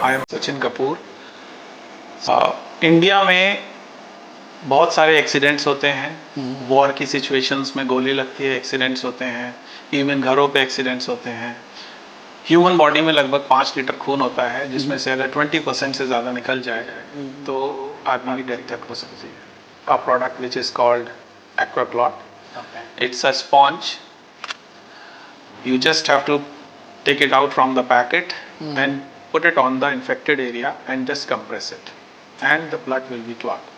I am Sachin Kapoor. India में बहुत सारे एक्सीडेंट्स होते हैं। वॉर की सिचुएशंस में गोली लगती है, एक्सीडेंट्स होते हैं। इवन घरों पे एक्सीडेंट्स होते हैं। ह्यूमन बॉडी में लगभग 5 लीटर खून होता है, जिसमें से अगर 20% से ज़्यादा निकल जाए तो आदमी की डेथ तक हो सकती है। A product which is called Aquaclot. It's a sponge. You just have to take it out from the packet and put it on the infected area and just compress it, and the blood will be clot.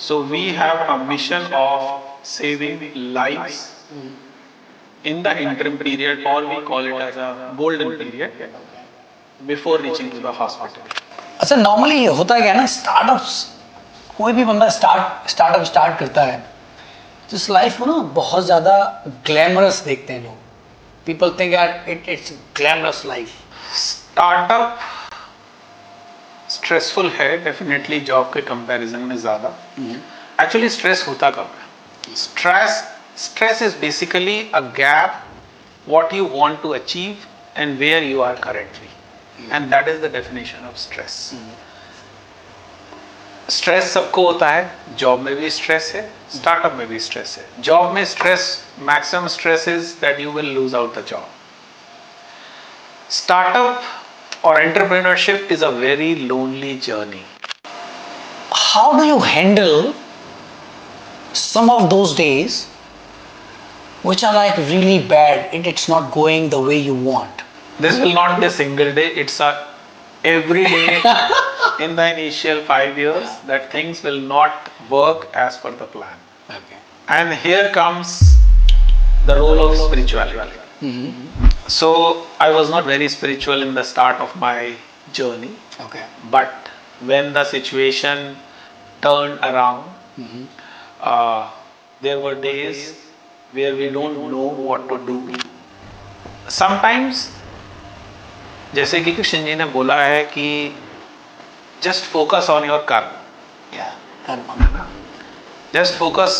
So we have a mission of saving lives in the interim period, or we call it as a golden period, before reaching to the hospital. अच्छा, normally होता है क्या ना, startups, कोई भी बंदा start करता है तो इस लाइफ को ना बहुत ज़्यादा ग्लैमरस देखते हैं लोग. पीपल थिंक यार it's glamorous life. Startup stressful है डेफिनेटली, जॉब के कंपैरिजन में ज़्यादा. एक्चुअली स्ट्रेस होता कब है? Stress is basically a gap what you want to achieve and where you are currently, and that is the definition of stress. Stress सबको होता है. जॉब में भी स्ट्रेस है, स्टार्टअप में भी स्ट्रेस है. जॉब में stress, maximum stress is that you will lose out the job. Startup और entrepreneurship is a very lonely journey. How do you handle some of those days which are like really bad, it's not going the way you want? This will not be a single day, it's a every day in the initial 5 years that things will not work as per the plan. Okay. And here comes the role of spirituality. So I was not very spiritual in the start of my journey. Okay. But when the situation turned around, there were days where we don't know what to do. Sometimes, जैसे कि कृष्ण जी ने बोला है कि just focus on your karma. Yeah, karma. Just focus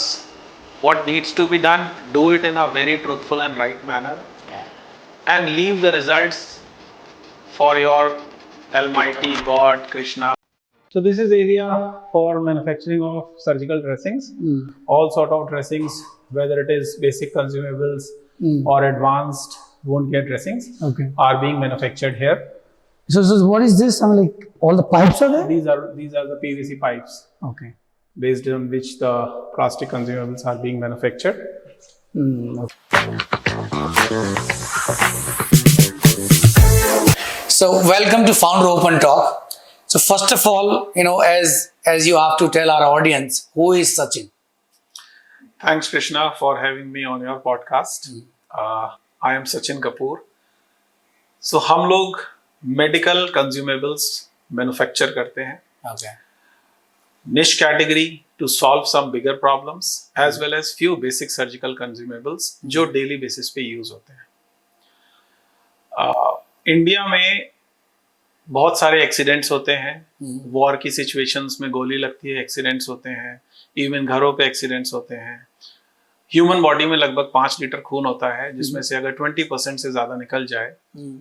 what needs to be done, do it in a very truthful and right manner, and leave the results for your Almighty God, Krishna. So this is area for manufacturing of surgical dressings. All sort of dressings, whether it is basic consumables or advanced wound care dressings, are being manufactured here. So what is this? I'm like, all the pipes are there? These are the PVC pipes. Okay. Based on which the plastic consumables are being manufactured. So welcome to Founder Open Talk. So first of all, as you have to tell our audience, who is Sachin? Thanks, Krishna, for having me on your podcast. I am Sachin Kapoor. So हम लोग medical consumables manufacture करते हैं. Okay. Niche category to solve some bigger problems, as well as few basic surgical consumables जो daily basis पे use होते हैं. India में बहुत सारे एक्सीडेंट्स होते हैं. वॉर की सिचुएशंस में गोली लगती है, एक्सीडेंट्स होते हैं. इवन घरों पे एक्सीडेंट्स होते हैं. ह्यूमन बॉडी में लगभग 5 लीटर खून होता है, जिसमें से अगर 20% से ज़्यादा निकल जाए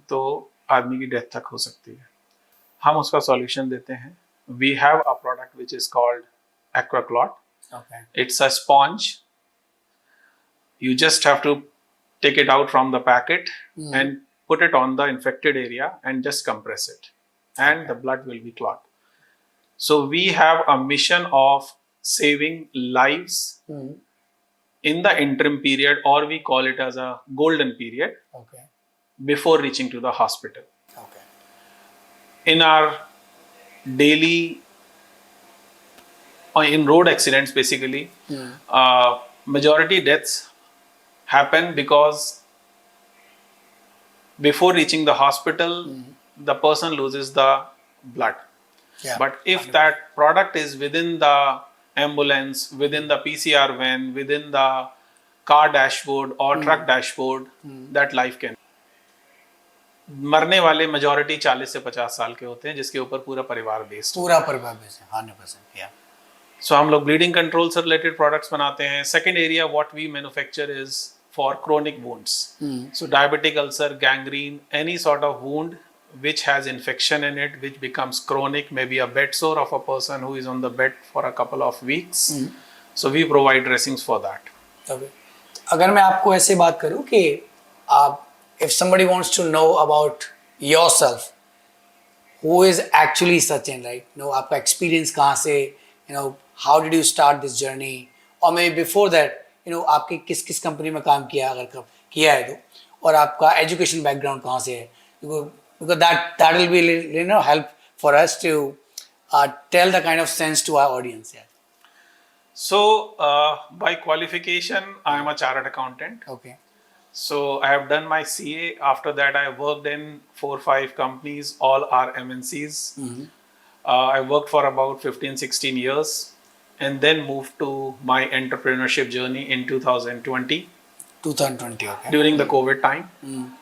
तो आदमी की डेथ तक हो सकती है. हम उसका सॉल्यूशन देते हैं. We have a product which is called Aquaclot. It's a sponge. You just have to take it out from the packet and put it on the infected area and just compress it, and the blood will be clot. So we have a mission of saving lives in the interim period, or we call it as a golden period, before reaching to the hospital. In our daily in road accidents, basically majority deaths happen because before reaching the hospital, the person loses the blood. But if that product is within the ambulance, within the PCR van, within the car dashboard or truck dashboard, that life can. मरने वाले majority 40 से 50 साल के होते हैं, जिसके ऊपर पूरा परिवार बेस्ड. पूरा परिवार बेस्ड है, 100%. Yeah. So हम लोग bleeding control से related products बनाते हैं. Second area what we manufacture is for chronic wounds. So diabetic ulcer, gangrene, any sort of wound which has infection in it, which becomes chronic, maybe a bed sore of a person who is on the bed for a couple of weeks. So we provide dressings for that. Okay. अगर मैं आपको ऐसे बात करूं कि आप, if somebody wants to know about yourself, who is actually Sachin, right? You know, आपका experience कहाँ से, you know, how did you start this journey, or maybe before that, you know, आपके किस किस कंपनी में काम किया अगर कब किया है तो, और आपका education background कहाँ से है, because that will be, you know, help for us to tell the kind of sense to our audience. Yeah. So by qualification, I am a chartered accountant. Okay. So I have done my CA. After that, I worked in 4 or 5 companies, all are MNCs. I worked for about 15-16 years and then moved to my entrepreneurship journey in 2020. 2020, okay. During the COVID time.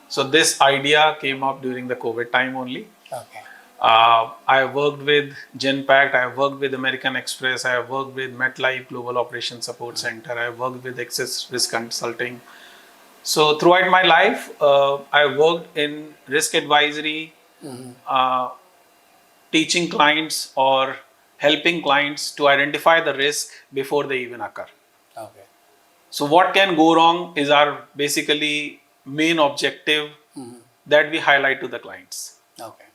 So this idea came up during the COVID time only. Okay. I worked with Genpact, I worked with American Express, I worked with MetLife Global Operations Support Center, I worked with Access Risk Consulting. So throughout my life, I worked in risk advisory, teaching clients or helping clients to identify the risk before they even occur. Okay. So what can go wrong is our basically main objective that we highlight to the clients. Okay.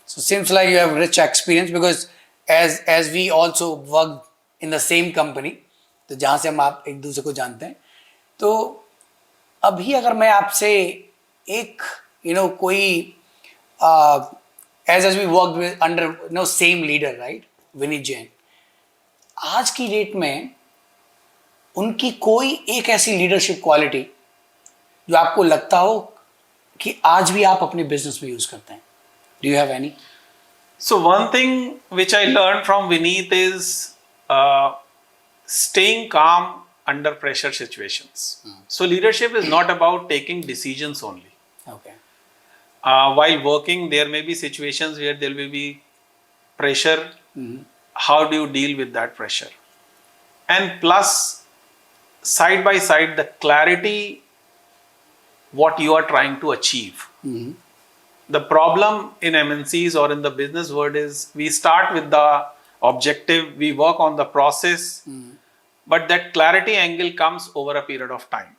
So seems like you have rich experience, because as we also work in the same company, तो जहाँ से हम आप एक दूसरे को जानते हैं, तो अभी अगर मैं आपसे एक कोई as we worked with under same leader, right, Vineet Jain, आज की डेट में उनकी कोई एक ऐसी लीडरशिप क्वालिटी जो आपको लगता हो कि आज भी आप अपने बिजनेस में यूज करते हैं? Do you have any? So one thing which I learned from Vineet is staying calm under pressure situations. So leadership is not about taking decisions only. Okay. While working, there may be situations where there will be pressure. How do you deal with that pressure? And plus, side by side, the clarity what you are trying to achieve. The problem in MNCs or in the business world is we start with the objective, we work on the process, but that clarity angle comes over a period of time.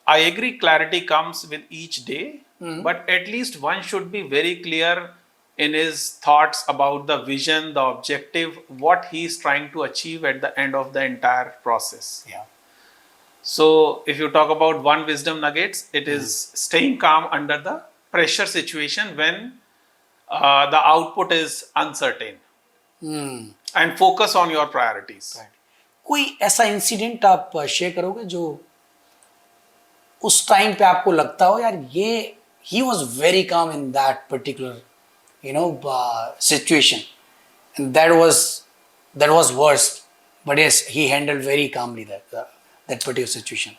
I agree, clarity comes with each day, but at least one should be very clear in his thoughts about the vision, the objective, what he is trying to achieve at the end of the entire process. Yeah. So if you talk about one wisdom nuggets, it is staying calm under the pressure situation when the output is uncertain, and focus on your priorities. Right. कोई ऐसा incident आप share करोगे जो उस time पे आपको लगता हो यार ये he was very calm in that particular situation, and that was worst, but yes, he handled very calmly that particular situation?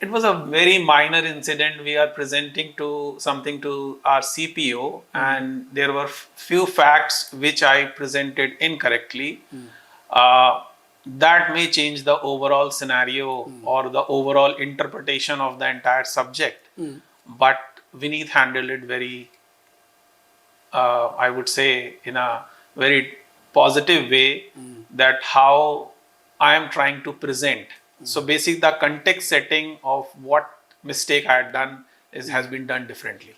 It was a very minor incident. We are presenting something to our CPO, and there were few facts which I presented incorrectly. That may change the overall scenario or the overall interpretation of the entire subject. But Vineet handled it very, I would say, in a very positive way, that how I am trying to present. So basically the context setting of what mistake I had done has been done differently.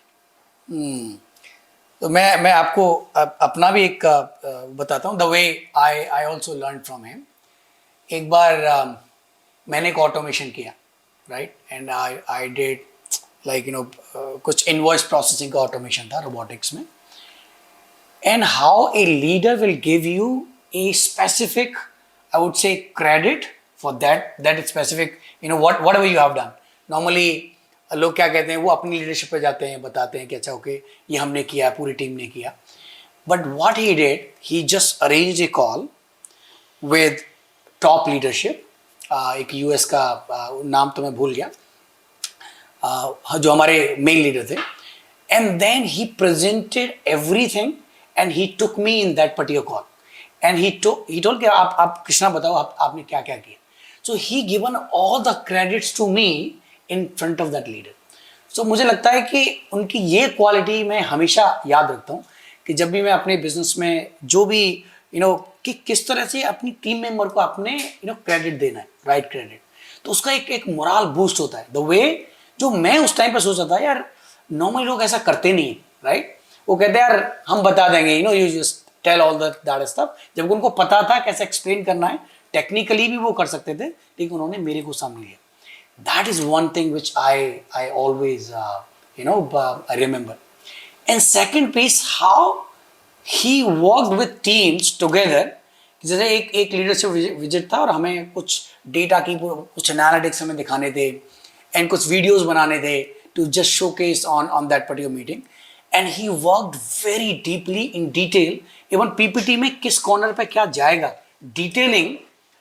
तो मैं आपको अपना भी एक बताता हूँ, the way I also learn from him. एक बार मैंने एक ऑटोमेशन किया, right, and I did like कुछ इनवॉइस प्रोसेसिंग का ऑटोमेशन था रोबोटिक्स में. And how a leader will give U a specific, I would say, credit for that specific whatever you have done. Normally लोग क्या कहते हैं, वो अपनी लीडरशिप पे जाते हैं, बताते हैं कि अच्छा ओके ये हमने किया, पूरी टीम ने किया. But what he did, he just arranged a call with top leadership. एक यूएस का नाम तो मैं भूल गया, जो हमारे मेन लीडर थे. And then he presented everything and he took me in that particular call, and he told कि आप कृष्णा बताओ आपने क्या क्या किया. So he given all the credits to me in front of that leader. सो मुझे लगता है कि उनकी ये क्वालिटी मैं हमेशा याद रखता हूँ कि जब भी मैं अपने बिजनेस में जो भी कि किस तरह से अपनी टीम मेंबर को अपने क्रेडिट देना है, राइट क्रेडिट, तो उसका एक मोरल बूस्ट होता है। द वे जो मैं उस टाइम पे सोचा था, यार नॉर्मली लोग ऐसा करते नहीं है, राइट। वो कहते हैं यार हम बता देंगे, you just tell all that stuff. जब उनको पता था कैसे एक्सप्लेन करना है, टेक्निकली भी वो कर सकते थे, लेकिन उन्होंने मेरे को सामने लिया। That is one thing which I always I remember. And second piece, how he worked with teams together. जैसे एक लीडरशिप विजिट था और हमें कुछ डेटा की कुछ एनालिटिक्स हमें दिखाने थे एंड कुछ वीडियोस बनाने थे to just showcase on that particular meeting. And he worked very deeply in detail, even PPT में किस कॉर्नर पे क्या जाएगा, डिटेलिंग।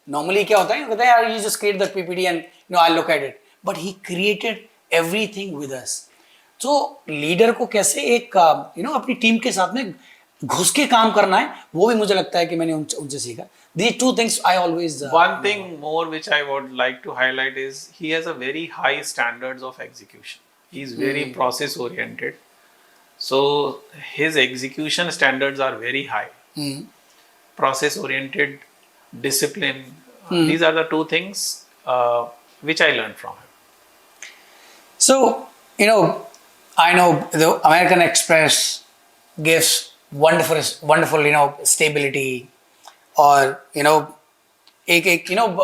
नॉर्मली क्या होता है, कहता है यार you just create the PPT and I look at it, but he created everything with us. तो लीडर को कैसे एक अपनी टीम के साथ में घुस के काम करना है, वो भी मुझे लगता है कि मैंने उनसे सीखा। These two things I always one thing more which I would like to highlight is he has a very high standards of execution. He is very process oriented, so his execution standards are very high. Process oriented, discipline, these are the two things which I learned from him. So I know the American Express gives wonderful stability, और एक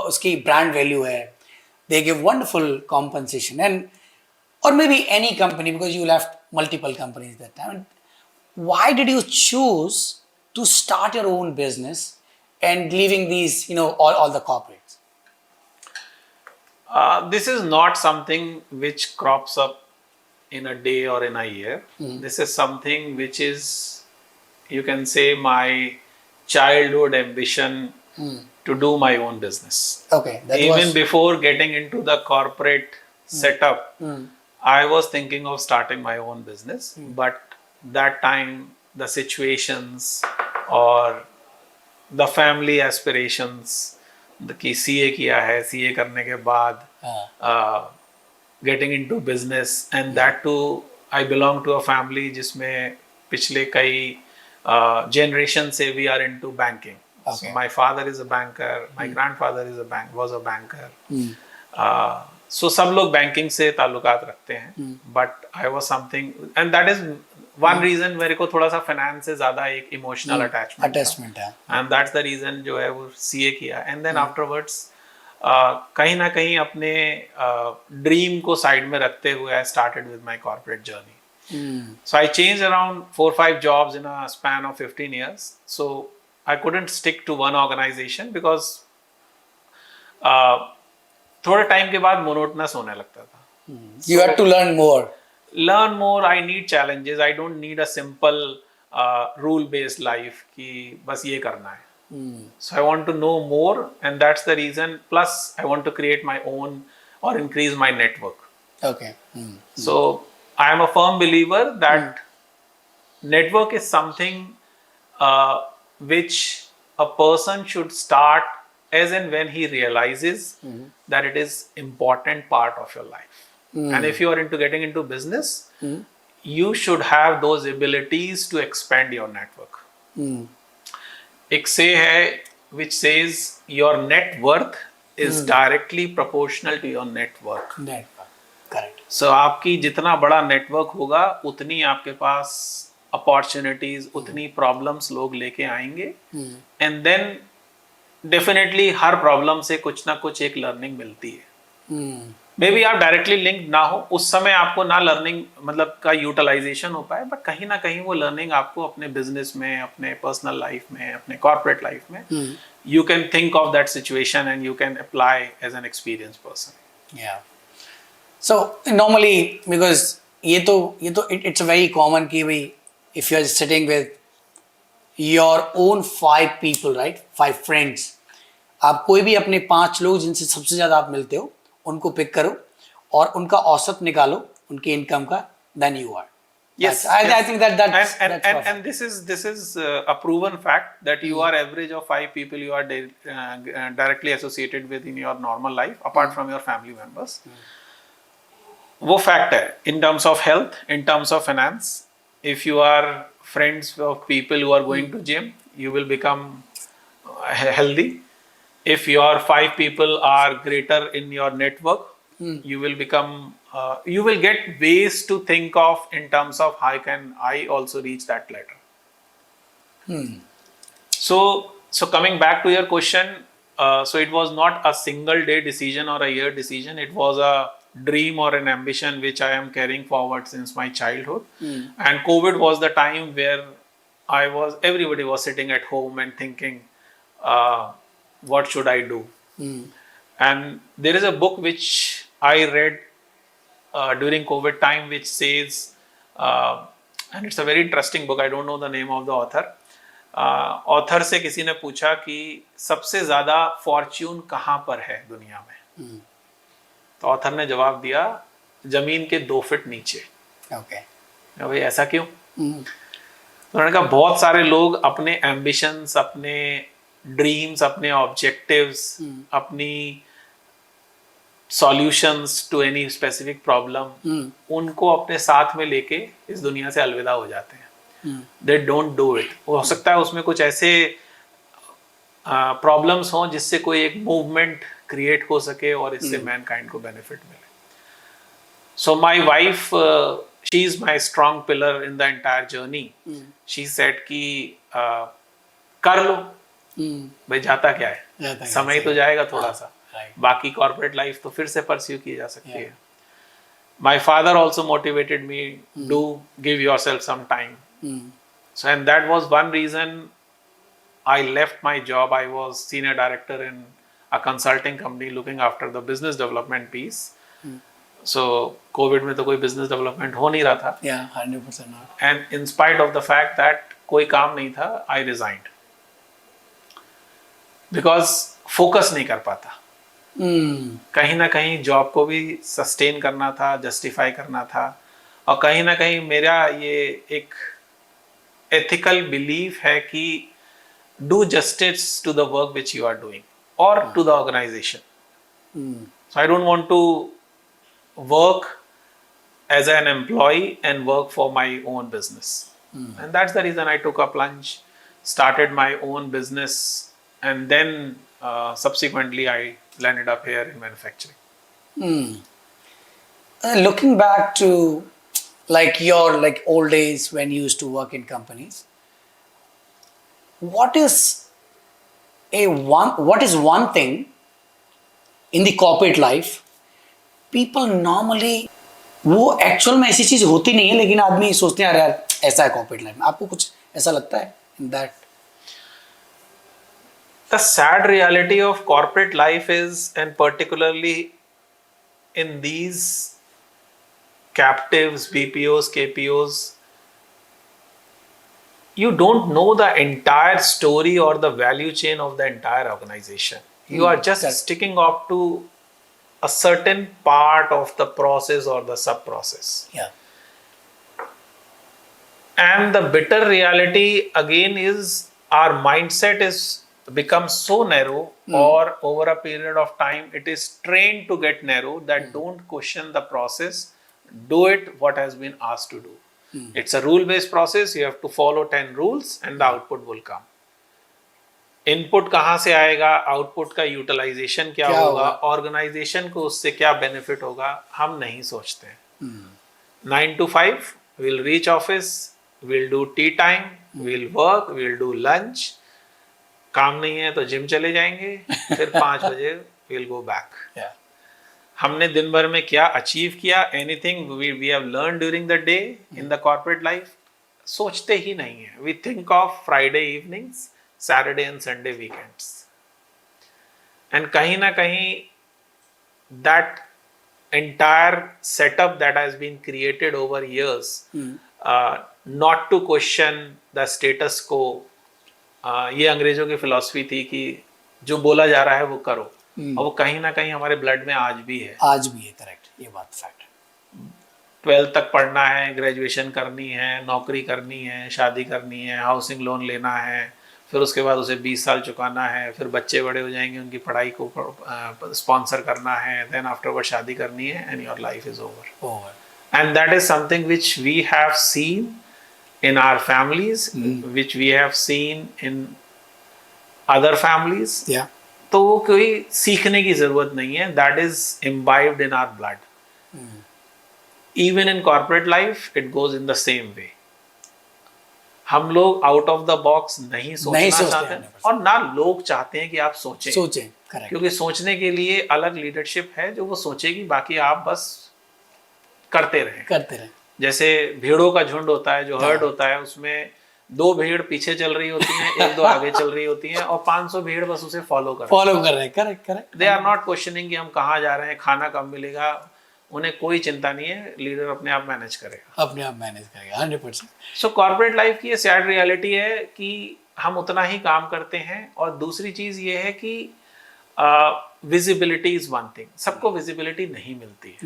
उसकी brand value है, they give wonderful compensation, and or maybe any company, because you left multiple companies that time. Why did you choose to start your own business and leaving these all the corporates? This is not something which crops up in a day or in a year. This is something which is, you can say, my childhood ambition to do my own business. Okay, even before getting into the corporate setup, I was thinking of starting my own business, but that time the situations or the family aspirations, कि CA किया है, CA करने के बाद getting into business, and that too I belong to a family जिसमें पिछले कई generation से we are into banking. Okay. So my father is a banker, my grandfather was a banker. So सब लोग बैंकिंग से ताल्लुकात रखते हैं, but I was something, and that is one reason मेरे को थोड़ा सा फाइनेंस से ज्यादा एक इमोशनल अटैचमेंट है, एंड दैट्स द रीजन जो है वो सीए किया। एंड देन आफ्टरवर्ड्स कहीं ना कहीं अपने ड्रीम को साइड में रखते हुए I started with my corporate journey. So I changed around 4-5 jobs in a span of 15 years. So I couldn't stick to one organization because थोड़े टाइम के बाद मोनोटनस होने लगता था. You had to learn more. Learn more. I need challenges. I don't need a simple rule-based life कि बस ये करना है. So I want to know more, and that's the reason. Plus, I want to create my own or increase my network. Okay. So I am a firm believer that network is something which a person should start as and when he realizes that it is important part of your life. And if you are into getting into business, you should have those abilities to expand your network. एक say है which says your net worth is directly proportional to your network. Correct. So आपकी जितना बड़ा network होगा उतनी आपके पास opportunities, उतनी problems लोग लेके आएंगे, एंड देन डेफिनेटली हर प्रॉब्लम से कुछ ना कुछ एक लर्निंग मिलती है. मे बी आप डायरेक्टली लिंक ना हो, उस समय आपको ना लर्निंग मतलब का यूटिलाइजेशन हो पाए, बट कहीं ना कहीं वो लर्निंग आपको अपने बिजनेस में, अपने पर्सनल लाइफ में, अपने कॉर्पोरेट लाइफ में, you can think of that situation and you can apply as an experience person. Yeah. So normally, because ये तो it's very common कि भाई if you are sitting with your own 5 people, right, 5 friends, आप कोई भी अपने 5 लोग जिनसे सबसे ज्यादा आप मिलते हो उनको पिक करो और उनका औसत निकालो उनकी इनकम का, then you are. Yes, I think that's and this is a proven fact that you are average of 5 people you are directly associated with in your normal life apart from your family members. वो fact है. In terms of health, in terms of finance, if you are friends of people who are going to gym, you will become healthy. If your 5 people are greater in your network, you will become you will get ways to think of in terms of how can I also reach that ladder. So coming back to your question, so it was not a single day decision or a year decision. It was a dream or an ambition which I am carrying forward since my childhood. And COVID was the time where everybody was sitting at home and thinking, what should I do? And there is a book which I read during COVID time, which says, and it's a very interesting book. I don't know the name of the author. Author से किसी ने पूछा कि सबसे ज्यादा Fortune कहाँ पर है दुनिया में, तो ऑथर ने जवाब दिया, जमीन के 2 फीट नीचे. भाई ऐसा क्यों? उन्होंने कहा बहुत सारे लोग अपने एम्बिशंस, अपने ड्रीम्स, अपने ऑब्जेक्टिव्स, अपनी solutions to any specific problem, उनको अपने साथ में लेके इस दुनिया से अलविदा हो जाते हैं. They don't do it. हो सकता है उसमें कुछ ऐसे प्रॉब्लम्स हों जिससे कोई एक मूवमेंट क्रिएट हो सके और इससे मैनकाइंड को बेनिफिट मिले. So my wife, she is my strong pillar in the entire journey. She said कि कर लो भाई, जाता क्या है, समय तो जाएगा थोड़ा सा, बाकी कॉर्पोरेट लाइफ तो फिर से परस्यू की जा सकती है. My father also motivated me, do give yourself some time. So, and that was one reason I left my job. I was senior director in a consulting company looking after the business development piece. So, COVID में तो कोई business development हो नहीं रहा था. Yeah, 100% not. And in spite of the fact that कोई काम नहीं था, I resigned. Because focus नहीं कर पाता. कहीं ना कहीं जॉब को भी सस्टेन करना था, जस्टिफाई करना था, और कहीं ना कहीं मेरा ये एक एथिकल बिलीफ है कि do justice to the work which you are doing और to the organisation. So I don't want to work as an employ and work for my own business, and that's the reason I took a plunge, started my own business, and then subsequently I landed up here in manufacturing. Looking back to your old days when you used to work in companies, what is one thing in the corporate life people normally, वो actual में ऐसी चीज होती नहीं है लेकिन आदमी सोचते हैं यार ऐसा है कॉर्पोरेट लाइफ में, आपको कुछ ऐसा लगता है in that? The sad reality of corporate life is, and particularly in these captives, BPOs, KPOs, you don't know the entire story or the value chain of the entire organization. You are just sticking up to a certain part of the process or the sub process. Yeah. And the bitter reality again is our mindset is becomes so narrow, or over a period of time it is trained to get narrow, that don't question the process, do it what has been asked to do. It's a rule based process, you have to follow 10 rules and the output will come. Input कहाँ से आएगा, output का utilisation क्या होगा, organisation को उससे क्या benefit होगा, हम नहीं सोचते हैं. 9 to 5 we'll reach office, we'll do tea time, we'll work, we'll do lunch, काम नहीं है तो जिम चले जाएंगे, फिर 5 बजे we'll go back. हमने दिन भर में क्या अचीव किया, anything we have learn during the day in the corporate life, सोचते ही नहीं है. We think of Friday evenings, Saturday and Sunday weekends, and कहीं ना कहीं that entire setup that has been created over years, not to question the status quo. ये अंग्रेजों की फिलॉसफी थी कि जो बोला जा रहा है वो करो, और वो कहीं ना कहीं हमारे ब्लड में आज भी है. करेक्ट, ये बात फैक्ट है. 12th तक पढ़ना है, ग्रेजुएशन करनी है, नौकरी करनी है, शादी करनी है, हाउसिंग लोन लेना है, फिर उसके बाद उसे 20 साल चुकाना है, फिर बच्चे बड़े हो जाएंगे, उनकी पढ़ाई को स्पॉन्सर करना है, देन आफ्टरवर्ड शादी करनी है, and your life is over. And that is something which we have seen in our families, which we have seen in other families. Yeah. तो वो कोई सीखने की जरूरत नहीं है. That is imbibed in our blood. Even in corporate life, it goes in the same way. हम लोग आउट ऑफ द बॉक्स नहीं सोचना चाहते हैं, और ना लोग चाहते हैं कि आप सोचें. क्योंकि सोचने के लिए अलग लीडरशिप है जो वो सोचेगी, बाकी आप बस करते रहें. जैसे भीड़ों का झुंड होता है, जो हर्ड होता है, उसमें 2 भीड़ पीछे चल रही होती हैं, 1-2 आगे चल रही होती हैं, और 500 भीड़ बस उसे फॉलो कर रहे हैं. Correct. They are not questioning कि हम कहाँ जा रहे हैं, खाना कब मिलेगा. उन्हें कोई चिंता नहीं है, लीडर अपने आप मैनेज करेगा. 100%. सो कॉर्पोरेट लाइफ की ये सैड रियलिटी है कि हम उतना ही काम करते हैं. और दूसरी चीज ये है कि विजिबिलिटी इज वन थिंग. सबको विजिबिलिटी नहीं मिलती है.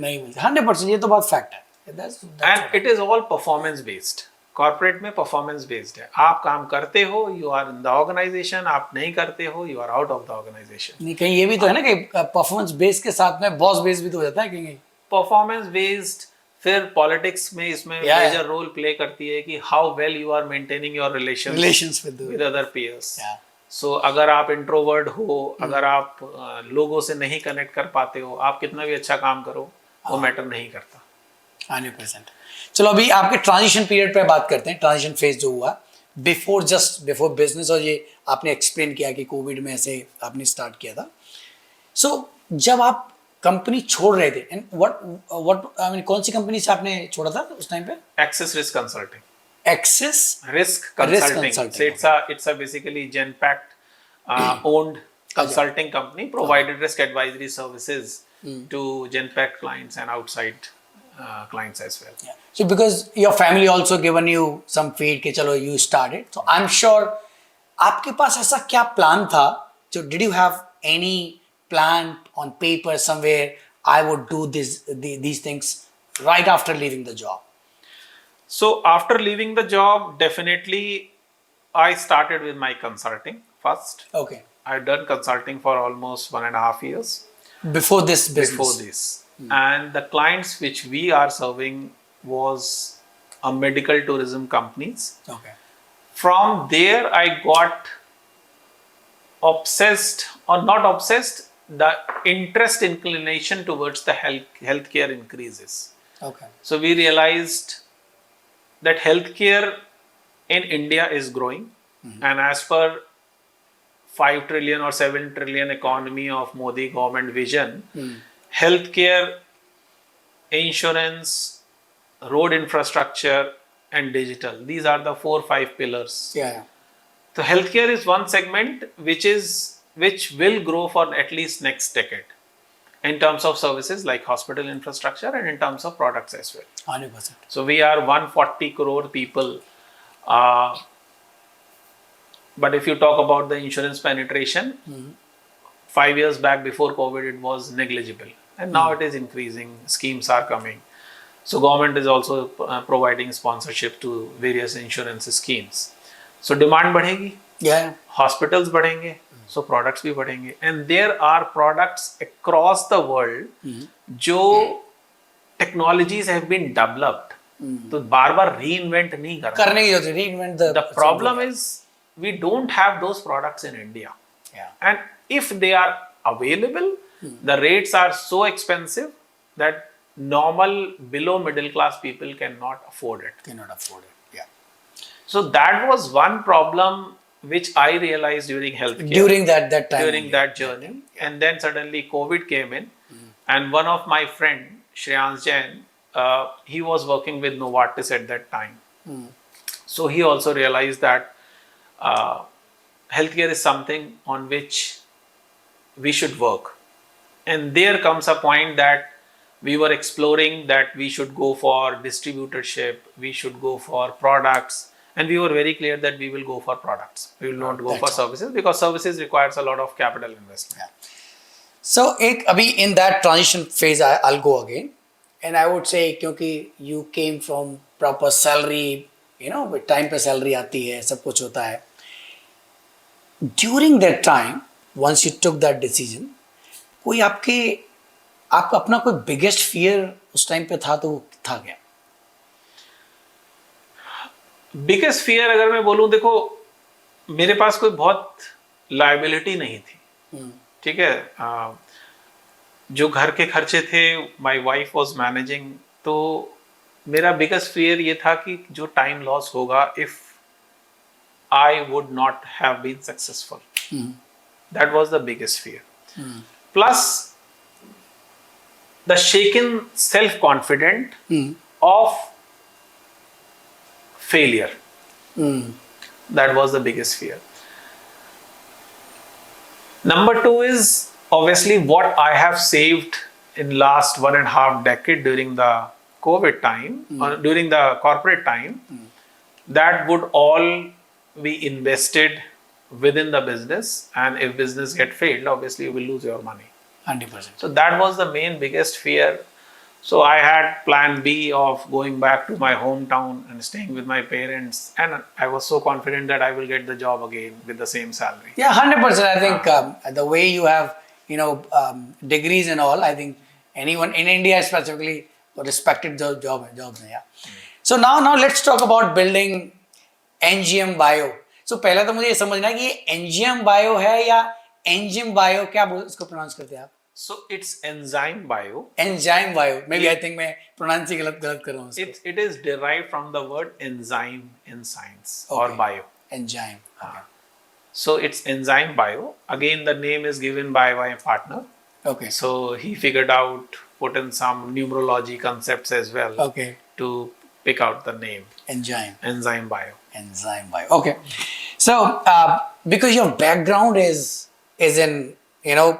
100%. ये तो बात फैक्ट है. And it is all performance based. Corporate में परफॉर्मेंस बेस्ड है. आप काम करते हो, you are in the organization. आप नहीं करते हो, you are out of the organization. नहीं, कहीं ये भी तो है ना कि परफॉर्मेंस बेस्ड के साथ में बॉस बेस्ड भी तो हो जाता है कहीं. Performance based. फिर पॉलिटिक्स में इसमें मेजर रोल प्ले करती है कि how well you are maintaining your relations with other peers. So अगर आप इंट्रोवर्ट हो, अगर आप लोगों से नहीं कनेक्ट कर पाते हो, आप कितना भी अच्छा काम करो, वो मैटर नहीं करता. 100%. चलो अभी आपके ट्रांजिशन पीरियड पे बात करते हैं. ट्रांजिशन फेज जो हुआ बिफोर बिजनेस, और ये आपने एक्सप्लेन किया कि कोविड में ऐसे आपने स्टार्ट किया था. सो जब आप कंपनी छोड़ रहे थे, एंड व्हाट आई मीन, कौन सी कंपनी से आपने छोड़ा था उस टाइम पे? Access risk consulting. Access Risk consulting. So it's a basically Genpact owned consulting company, provided risk advisory services to Genpact clients and outside clients as well. Yeah. So because your family also given you some feed कि चलो you started, so I'm sure आपके पास ऐसा क्या plan था? So did you have any plan on paper somewhere? I would do these things right after leaving the job. So after leaving the job, definitely I started with my consulting first. Okay. I've done consulting for almost 1.5 years. Before this business? Before this. And the clients which we are serving was a medical tourism companies. Okay. From there, I got obsessed, or not obsessed, the interest inclination towards the healthcare increases. Okay. So we realized that healthcare in India is growing, and as per 5 trillion or 7 trillion economy of Modi government vision, healthcare, insurance, road infrastructure, and digital, these are the 4-5 pillars. Yeah. So healthcare is one segment which will grow for at least next decade, in terms of services like hospital infrastructure, and in terms of products as well. 100%. So we are 140 crore people. But if you talk about the insurance penetration, 5 years back before COVID, it was negligible. And now it is increasing. Schemes are coming. So government is also providing sponsorship to various insurance schemes. So demand बढ़ेगी. Yeah. Hospitals बढ़ेंगे. So products भी बढ़ेंगे. And there are products across the world जो technologies have been developed. तो बार-बार reinvent नहीं करने की जरूरत है. Reinvent the problem is we don't have those products in India. Yeah. And if they are available, the rates are so expensive that normal below middle class people cannot afford it. Yeah. So that was one problem which I realized during healthcare. During that time. During that journey. Yeah. And then suddenly COVID came in. And one of my friend, Shreyans Jain, he was working with Novartis at that time. So he also realized that healthcare is something on which we should work. And there comes a point that we were exploring that we should go for distributorship, we should go for products, and we were very clear that we will go for products. We will not go for services, because services requires a lot of capital investment. Yeah. So abhi in that transition phase, I'll go again, and I would say क्योंकि you came from proper salary, with time पे salary आती है, सब कुछ होता है. During that time once you took that decision, कोई आपका अपना कोई बिगेस्ट फियर उस टाइम पे था तो वो था क्या? बिगेस्ट फियर अगर मैं बोलूं, देखो मेरे पास कोई बहुत लाइबिलिटी नहीं थी, ठीक है। जो घर के खर्चे थे माय वाइफ वाज मैनेजिंग, तो मेरा बिगेस्ट फियर ये था कि जो टाइम लॉस होगा if I would not have been successful, that was the biggest fear. Plus the shaken self confident of failure, that was the biggest fear. Number two is obviously what I have saved in last 1.5 decade during the COVID time, or during the corporate time, that would all be invested within the business, and if business get failed, obviously you will lose your money. 100%. So that was the main biggest fear. So I had plan B of going back to my hometown and staying with my parents, and I was so confident that I will get the job again with the same salary. Yeah, 100%. I think the way you have, degrees and all, I think anyone in India specifically respected the jobs. Yeah. So now let's talk about building Anziam Bio. So पहले तो मुझे ये समझना है कि ये Anziam Bio है या Anziam Bio, क्या इसको प्रोनाउंस करते हैं आप? So it's Anziam Bio. Anziam Bio. Maybe I think मैं प्रोनाउंस ही गलत कर रहा हूँ उसको. It is derived from the word enzyme in science, or bio. Enzyme. Okay. So it's Anziam Bio. Again, the name is given by my partner. Okay. So he figured out, put in some numerology concepts as well. Okay. To pick out the name. Anziam Bio. Anziam Bio. Okay. So because your background is in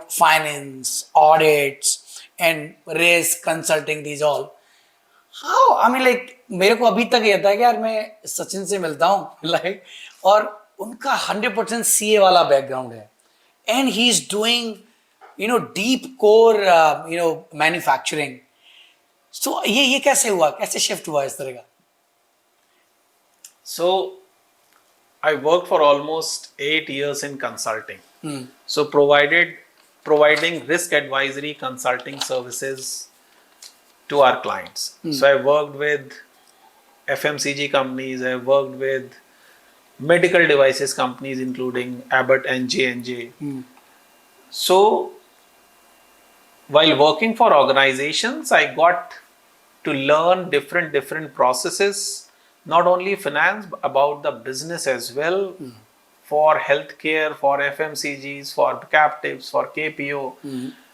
finance, audits, and risk consulting, these all. How? I mean, like, मेरे को अभी तक ये था कि यार मैं सचिन से मिलता हूँ, like, और उनका 100% CA वाला बैकग्राउंड है, and he is doing, deep core, manufacturing. So ये कैसे हुआ? कैसे शिफ्ट हुआ इस तरह का? So I worked for almost 8 years in consulting. So providing risk advisory consulting services to our clients. So I worked with FMCG companies, I worked with medical devices companies including Abbott and J&J. So while working for organizations, I got to learn different processes, not only finance, but about the business as well. For healthcare, for FMCGs, for captives, for KPO.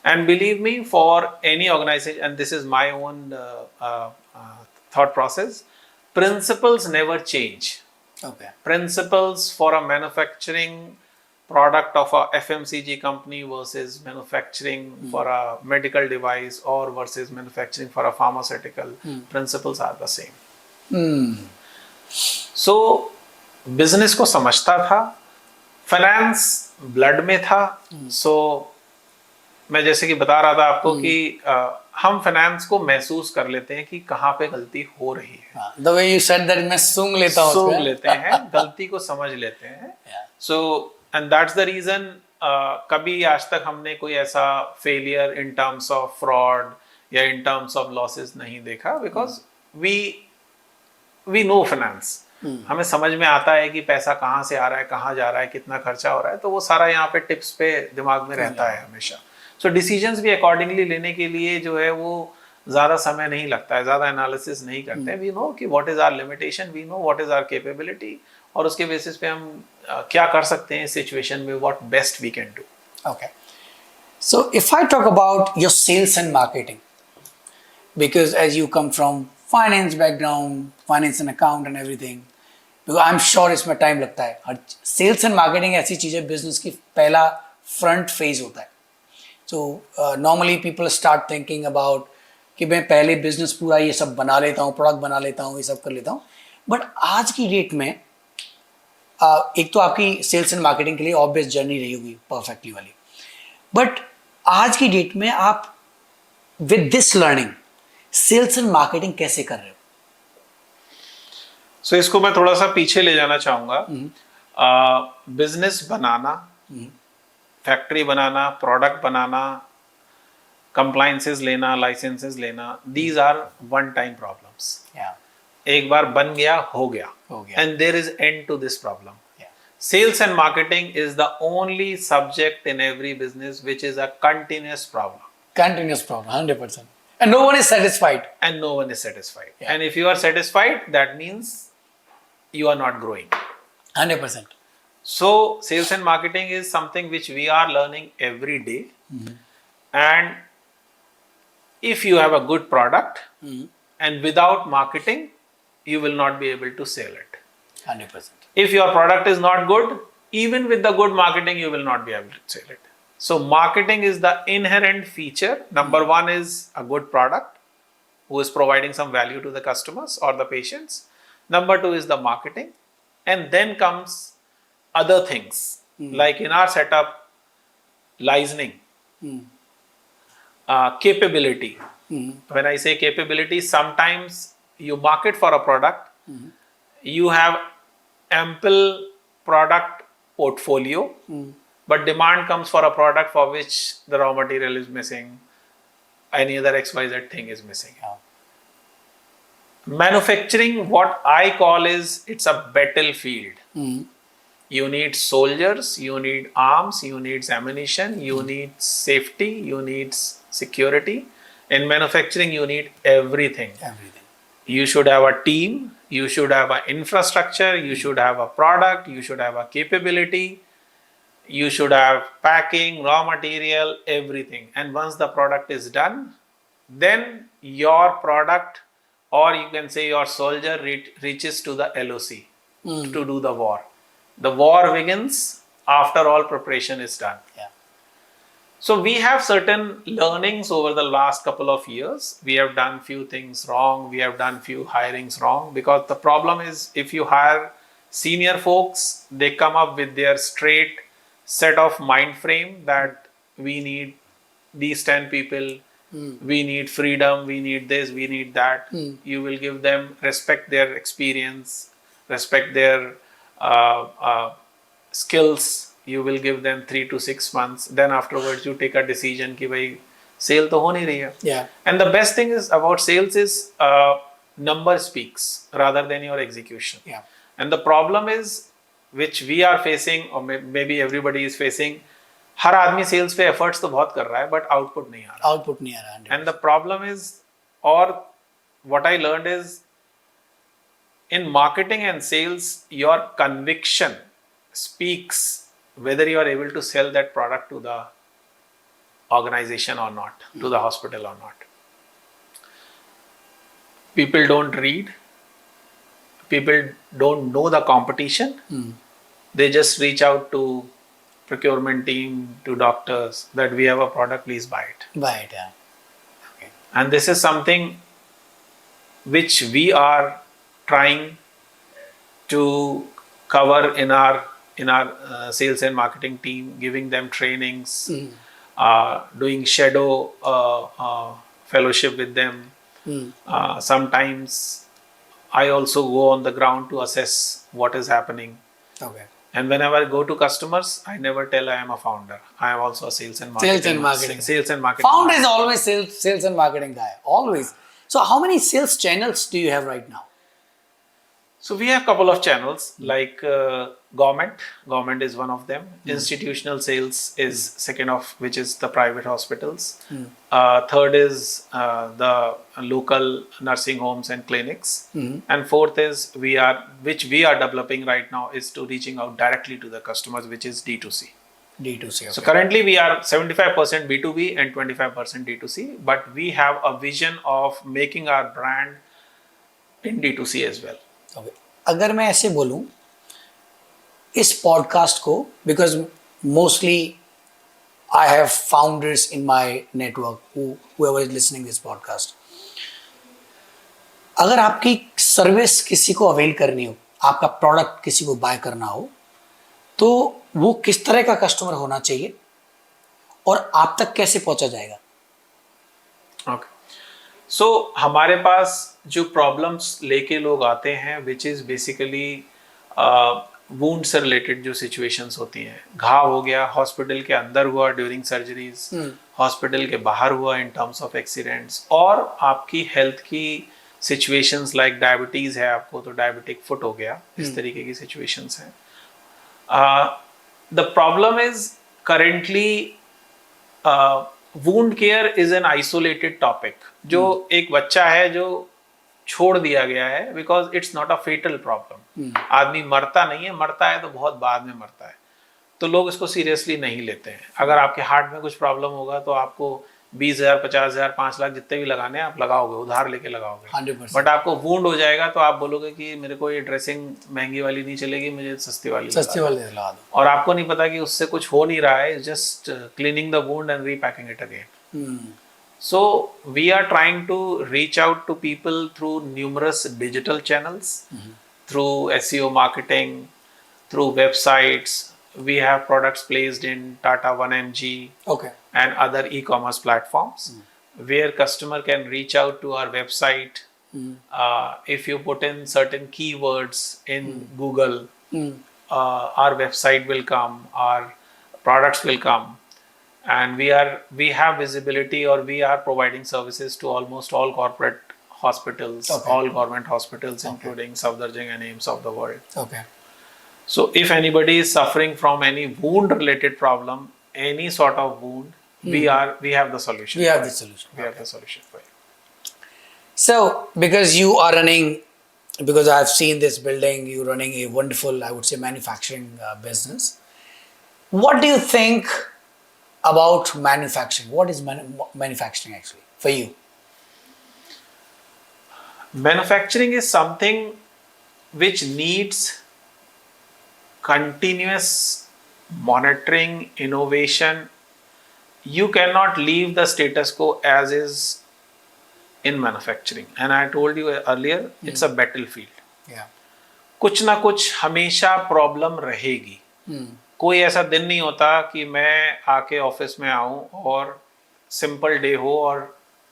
And believe me, for any organization, and this is my own thought process, principles never change. Okay. Principles for a manufacturing product of a FMCG company versus manufacturing for a medical device, or versus manufacturing for a pharmaceutical, principles are the same. So business को समझता था, finance blood में था. सो मैं जैसे कि बता रहा था आपको कि हम फाइनेंस को महसूस कर लेते हैं कि कहाँ पे गलती हो रही है. The way you said that, मैं सूंघ लेते हैं, गलती को समझ लेते हैं. So and that's the reason कभी आज तक हमने कोई ऐसा failure in terms of fraud या इन टर्म्स ऑफ लॉसेस नहीं देखा, बिकॉज वी नो फाइनेंस. हमें समझ में आता है कि पैसा कहाँ से आ रहा है, कहाँ जा रहा है, कितना खर्चा हो रहा है, तो वो सारा यहाँ पे टिप्स पे दिमाग में रहता है हमेशा. सो डिसीजंस भी अकॉर्डिंगली लेने के लिए जो है वो ज़्यादा समय नहीं लगता है, ज़्यादा एनालिसिस नहीं करते हैं. वी नो कि what is our limitation, we know what is our capability, और उसके बेसिस पे हम क्या कर सकते हैं इस सिचुएशन में, what best we can do. Okay. So if I talk about your sales and marketing, because as you come from finance background, finance and account and everything, because I am sure इसमें time लगता है. हर sales and marketing ऐसी चीज़ है, business की पहला front phase होता है. So normally people start thinking about कि मैं पहले बिजनेस पूरा ये सब बना लेता हूँ, प्रोडक्ट बना लेता हूँ, ये सब कर लेता हूँ. बट आज की डेट में एक तो आपकी सेल्स एंड मार्केटिंग के लिए ऑब्वियस जर्नी रही होगी परफेक्टली वाली, बट आज की डेट में आप with this learning sales and marketing कैसे कर रहे हो? सो इसको मैं थोड़ा सा पीछे ले जाना चाहूँगा. बिजनेस बनाना, फैक्ट्री बनाना, प्रोडक्ट बनाना, कंप्लायंसेस लेना, लाइसेंसेस लेना, these are one time problems. एक बार बन गया हो गया, and there is end to this problem. Sales and marketing is the only subject in every business which is a continuous problem. Continuous problem, 100%. And no one is satisfied. And no one is satisfied. And if you are satisfied, that means you are not growing. 100%. So, sales and marketing is something which we are learning every day. And if you have a good product, and without marketing, you will not be able to sell it. 100%. If your product is not good, even with the good marketing, you will not be able to sell it. So marketing is the inherent feature. Number one is a good product who is providing some value to the customers or the patients. Number two is the marketing. And then comes other things. Like in our setup, licensing, capability. When I say capability, sometimes you market for a product, you have ample product portfolio, but demand comes for a product for which the raw material is missing, any other XYZ thing is missing. Manufacturing, what I call is, it's a battlefield. You need soldiers, you need arms, you need ammunition, you need safety, you need security. In manufacturing, you need everything. You should have a team, you should have an infrastructure, you should have a product, you should have a capability, you should have packing, raw material, everything. And once the product is done, then your product, or you can say your soldier, reaches to the LOC to do the war. The war begins after all preparation is done. So we have certain learnings over the last couple of years. We have done few things wrong. We have done few hirings wrong, because the problem is, if you hire senior folks, they come up with their straight set of mind frame that we need these 10 people, we need freedom, we need this, we need that. You will give them, respect their experience, respect their skills. You will give them 3 to 6 months. Then afterwards you take a decision कि भाई sale तो हो नहीं रही है. And the best thing is about sales is number speaks rather than your execution. And the problem is, which we are facing, or maybe everybody is facing, हर आदमी sales पे efforts तो बहुत कर रहा है, but output नहीं आ रहा. And the problem is, or what I learned is, in marketing and sales, your conviction speaks whether you are able to sell that product to the organization or not, to the hospital or not. People don't read, people don't know the competition. They just reach out to procurement team, to doctors, that we have a product, please buy it. And this is something which we are trying to cover in our sales and marketing team, giving them trainings, doing shadow fellowship with them. Sometimes I also go on the ground to assess what is happening. And whenever I go to customers, I never tell I am a founder. I am also a sales and marketing. Sales and marketing. Founder is always sales and marketing guy, always. So how many sales channels do you have right now? So we have a couple of channels, like government is one of them. Institutional sales is second of, which is the private hospitals. Third is the local nursing homes and clinics. And fourth is, which we are developing right now, is to reaching out directly to the customers, which is D2C. So currently we are 75% B2B and 25% D2C, but we have a vision of making our brand in D2C as well. अगर मैं ऐसे बोलूं, इस podcast को, because mostly I have founders in my network whoever is listening this podcast, अगर आपकी service किसी को अवेल करनी हो, आपका प्रोडक्ट किसी को बाय करना हो, तो वो किस तरह का कस्टमर होना चाहिए और आप तक कैसे पहुंचा जाएगा? ओके, सो हमारे पास जो प्रॉब्लम्स लेके लोग आते हैं, विच इज़ बेसिकली वूंड से रिलेटेड जो सिचुएशंस होती हैं, घाव हो गया, हॉस्पिटल के अंदर हुआ ड्यूरिंग सर्जरीज, हॉस्पिटल के बाहर हुआ इन टर्म्स ऑफ एक्सीडेंट्स, और आपकी हेल्थ की सिचुएशंस लाइक डायबिटीज है आपको तो डायबिटिक फुट हो गया, इस तरीके की सिचुएशंस हैं. The problem is currently wound care is an isolated topic. जो एक बच्चा है जो छोड़ दिया गया है because it's not a fatal problem. आदमी मरता नहीं है, मरता है तो बहुत बाद में मरता है, तो लोग इसको सीरियसली नहीं लेते हैं. अगर आपके हार्ट में कुछ प्रॉब्लम होगा तो आपको 20,000, 50,000, 5 लाख जितने भी लगाने हैं आप लगाओगे, उधार लेके लगाओगे. 100%. बट आपको वूंड हो जाएगा तो आप बोलोगे कि मेरे को ये ड्रेसिंग महंगी वाली नहीं चलेगी, मुझे सस्ती वाली लगा दो. और आपको नहीं पता कि उससे कुछ हो नहीं रहा है, just cleaning the wound and repacking it again. So we are trying to reach out to people through numerous digital channels, through SEO marketing, through websites. We have products placed in Tata 1mg and other e-commerce platforms where customer can reach out to our website. If you put in certain keywords in Google, our website will come, our products will come. And we have visibility, or we are providing services to almost all corporate hospitals, all government hospitals, including Safdarjung and AIIMS of the world. So if anybody is suffering from any wound related problem, any sort of wound, we have the solution. We have the solution. We have the solution for it. So because you are running, because I have seen this building, you're running a wonderful, I would say, manufacturing business. What do you think about manufacturing? What is manufacturing actually for you? Manufacturing is something which needs continuous monitoring, innovation. You cannot leave the status quo as is in manufacturing. And I told you earlier, it's a battlefield. Yeah. कुछ ना कुछ हमेशा problem रहेगी. कोई ऐसा दिन नहीं होता कि मैं आके ऑफिस में आऊं और सिंपल डे हो और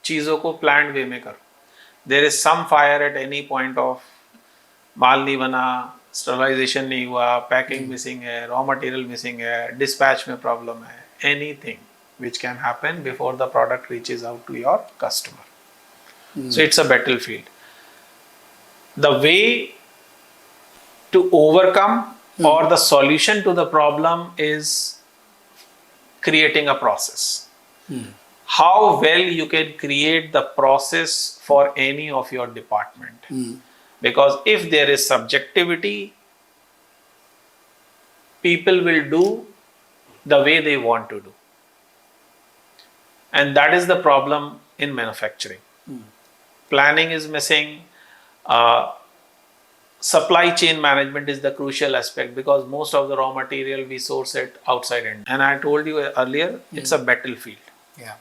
चीज़ों को प्लान्ड वे में करूं. There is some fire at any point of, माल नहीं बना, स्टरलाइजेशन नहीं हुआ, पैकिंग मिसिंग है, रॉ मटेरियल मिसिंग है, डिस्पैच में प्रॉब्लम है, anything which can happen before the product reaches out to your customer. So it's a battlefield. The way to overcome or the solution to the problem is creating a process. How well you can create the process for any of your department. Because if there is subjectivity, people will do the way they want to do. And that is the problem in manufacturing. Planning is missing. Supply chain management is the crucial aspect because most of the raw material we source it outside India. And I told you earlier, it's a battlefield. Yeah.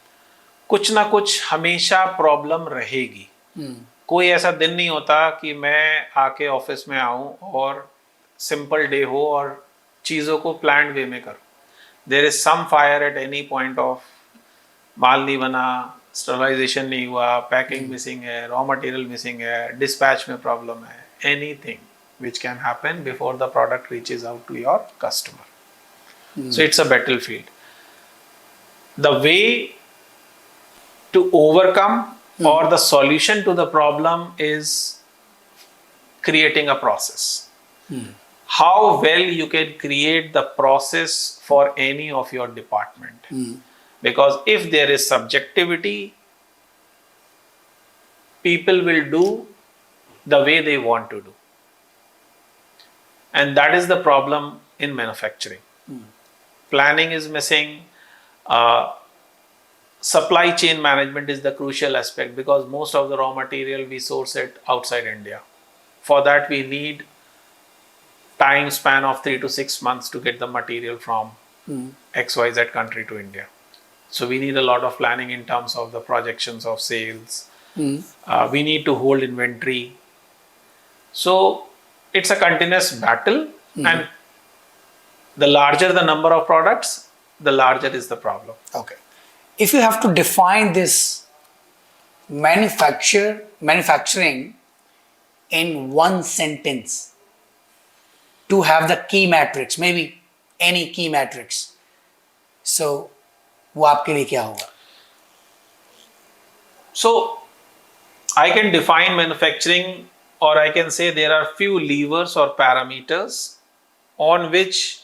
कुछ ना कुछ हमेशा problem रहेगी. कोई ऐसा दिन नहीं होता कि मैं आके ऑफिस में आऊं और सिंपल डे हो और चीज़ों को प्लान्ड वे में करूं. There is some fire at any point of, माल नहीं बना, स्टरलाइजेशन नहीं हुआ, पैकिंग मिसिंग है, रॉ मटेरियल मिसिंग है, डिस्पैच में प्रॉब्लम है, anything which can happen before the product reaches out to your customer. So it's a battlefield. The way to overcome or the solution to the problem is creating a process. How well you can create the process for any of your department. Because if there is subjectivity, people will do the way they want to do. And that is the problem in manufacturing. Planning is missing. Supply chain management is the crucial aspect because most of the raw material we source it outside India. For that we need time span of 3 to 6 months to get the material from XYZ country to India. So we need a lot of planning in terms of the projections of sales. We need to hold inventory. So it's a continuous battle, and the larger the number of products, the larger is the problem. Okay. If you have to define this manufacturing in one sentence, to have the key metrics, maybe any key metrics. So, वो आपके लिए क्या होगा? So I can define manufacturing, or I can say there are few levers or parameters on which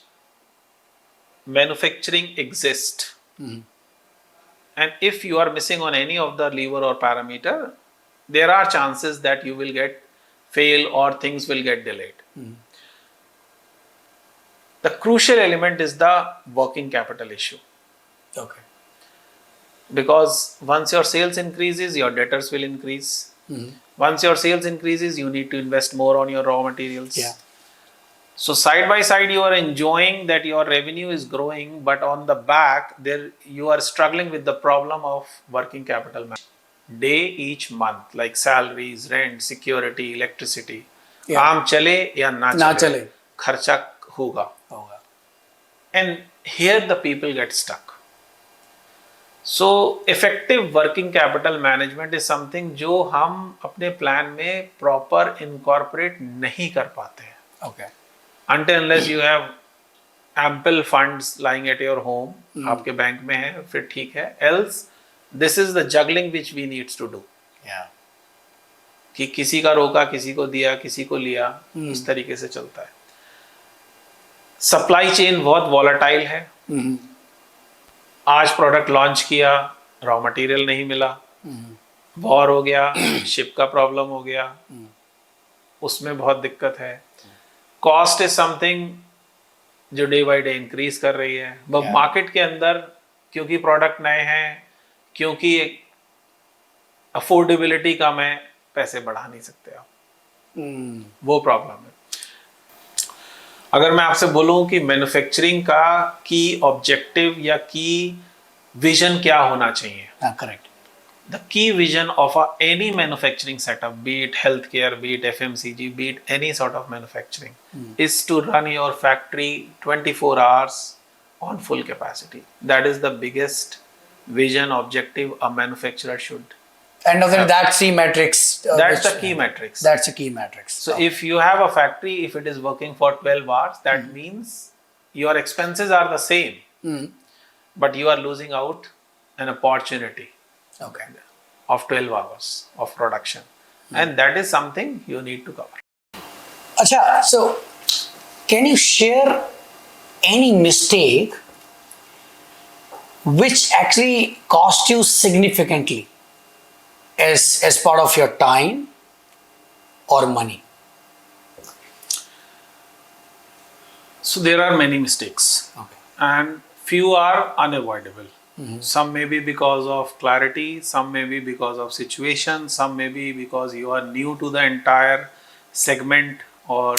manufacturing exists. And if you are missing on any of the lever or parameter, there are chances that you will get fail or things will get delayed. The crucial element is the working capital issue. Okay. Because once your sales increases, your debtors will increase. Once your sales increases, you need to invest more on your raw materials. Yeah. So side by side, you are enjoying that your revenue is growing, but on the back, there you are struggling with the problem of working capital management. Day each month, like salaries, rent, security, electricity. Yeah. काम चले या ना चले, खर्चा होगा. And here the people get stuck. So effective working capital management is something जो हम अपने प्लान में proper incorporate नहीं कर पाते हैं. Okay. Until unless you have ample funds lying at your home, आपके बैंक में है, फिर ठीक है. Else, this is the juggling which we needs to do. Yeah. कि किसी का रोका, किसी को दिया, किसी को लिया, इस तरीके से चलता है. सप्लाई चेन बहुत वॉलेटाइल है. आज प्रोडक्ट लॉन्च किया, रॉ मटेरियल नहीं मिला, वॉर हो गया, शिप का प्रॉब्लम हो गया, उसमें बहुत दिक्कत है. कॉस्ट इज समथिंग जो डे बाय डे इंक्रीज कर रही है. बट मार्केट के अंदर क्योंकि प्रोडक्ट नए हैं, क्योंकि अफोर्डेबिलिटी कम है, पैसे बढ़ा नहीं सकते आप. वो प्रॉब्लम है. अगर मैं आपसे बोलूं कि मैन्युफैक्चरिंग का की ऑब्जेक्टिव या की विजन क्या होना चाहिए, correct. The key vision of any manufacturing setup, be it health care, be it FMCG, be it any sort of manufacturing, is to run your factory 24 hours on full capacity. That is the biggest vision objective a manufacturer should. And that's the metrics. That's the key metrics. That's the key metrics. So if you have a factory, if it is working for 12 hours, that means your expenses are the same, but you are losing out an opportunity of 12 hours of production. And that is something you need to cover. Acha, so can you share any mistake which actually cost you significantly as part of your time or money? So there are many mistakes, and few are unavoidable. Some may be because of clarity, some may be because of situation, some may be because you are new to the entire segment or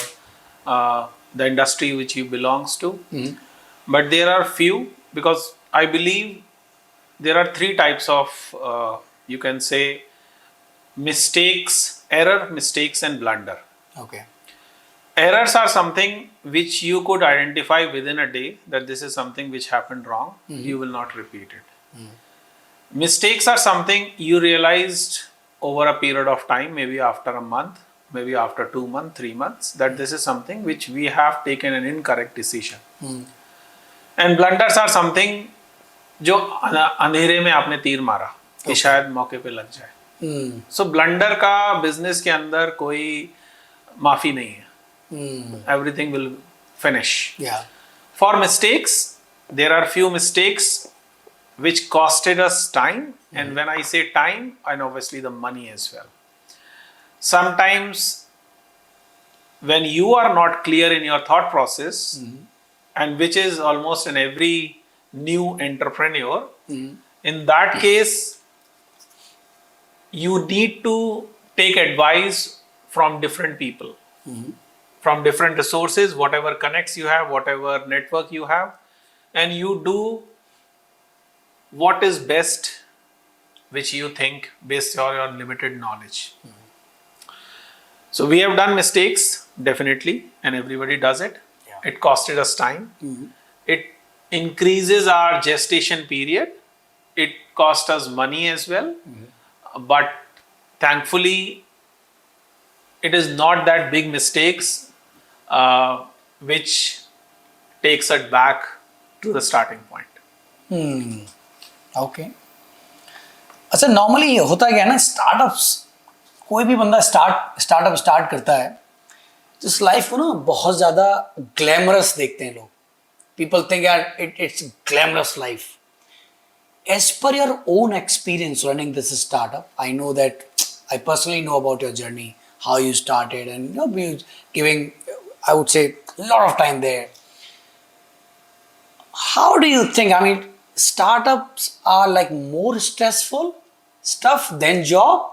the industry which you belongs to. But there are few, because I believe there are three types of you can say mistakes: error, mistakes, and blunder. Errors are something which you could identify within a day that this is something which happened wrong. You will not repeat it. Mistakes are something you realized over a period of time, maybe after a month, maybe after 2 months, 3 months, that this is something which we have taken an incorrect decision. And blunders are something जो अंधेरे में आपने तीर मारा कि शायद मौके पे लग जाए. सो ब्लंडर का बिजनेस के अंदर कोई माफी नहीं है. Everything will finish. For mistakes, there are few mistakes which costed us time, and when I say time, and obviously the money as well. Sometimes when you are not clear in your thought process, and which is almost in every new entrepreneur, in that case you need to take advice from different people, from different resources, whatever connects you have, whatever network you have, and you do what is best which you think based on your limited knowledge. So we have done mistakes, definitely, and everybody does it. It costed us time. It increases our gestation period. It cost us money as well. But thankfully, it is not that big mistakes which takes it back to the starting point. Okay अच्छा normally होता क्या है ना startups कोई भी बंदा startup start करता है तो इस लाइफ को ना बहुत ज़्यादा ग्लैमरस देखते हैं लोग पीपल थिंक यार it's glamorous life as per your own experience running this startup, I know that I personally know about your journey, how you started, and you know, you giving, I would say, a lot of time there. How do you think? I mean, startups are like more stressful stuff than job,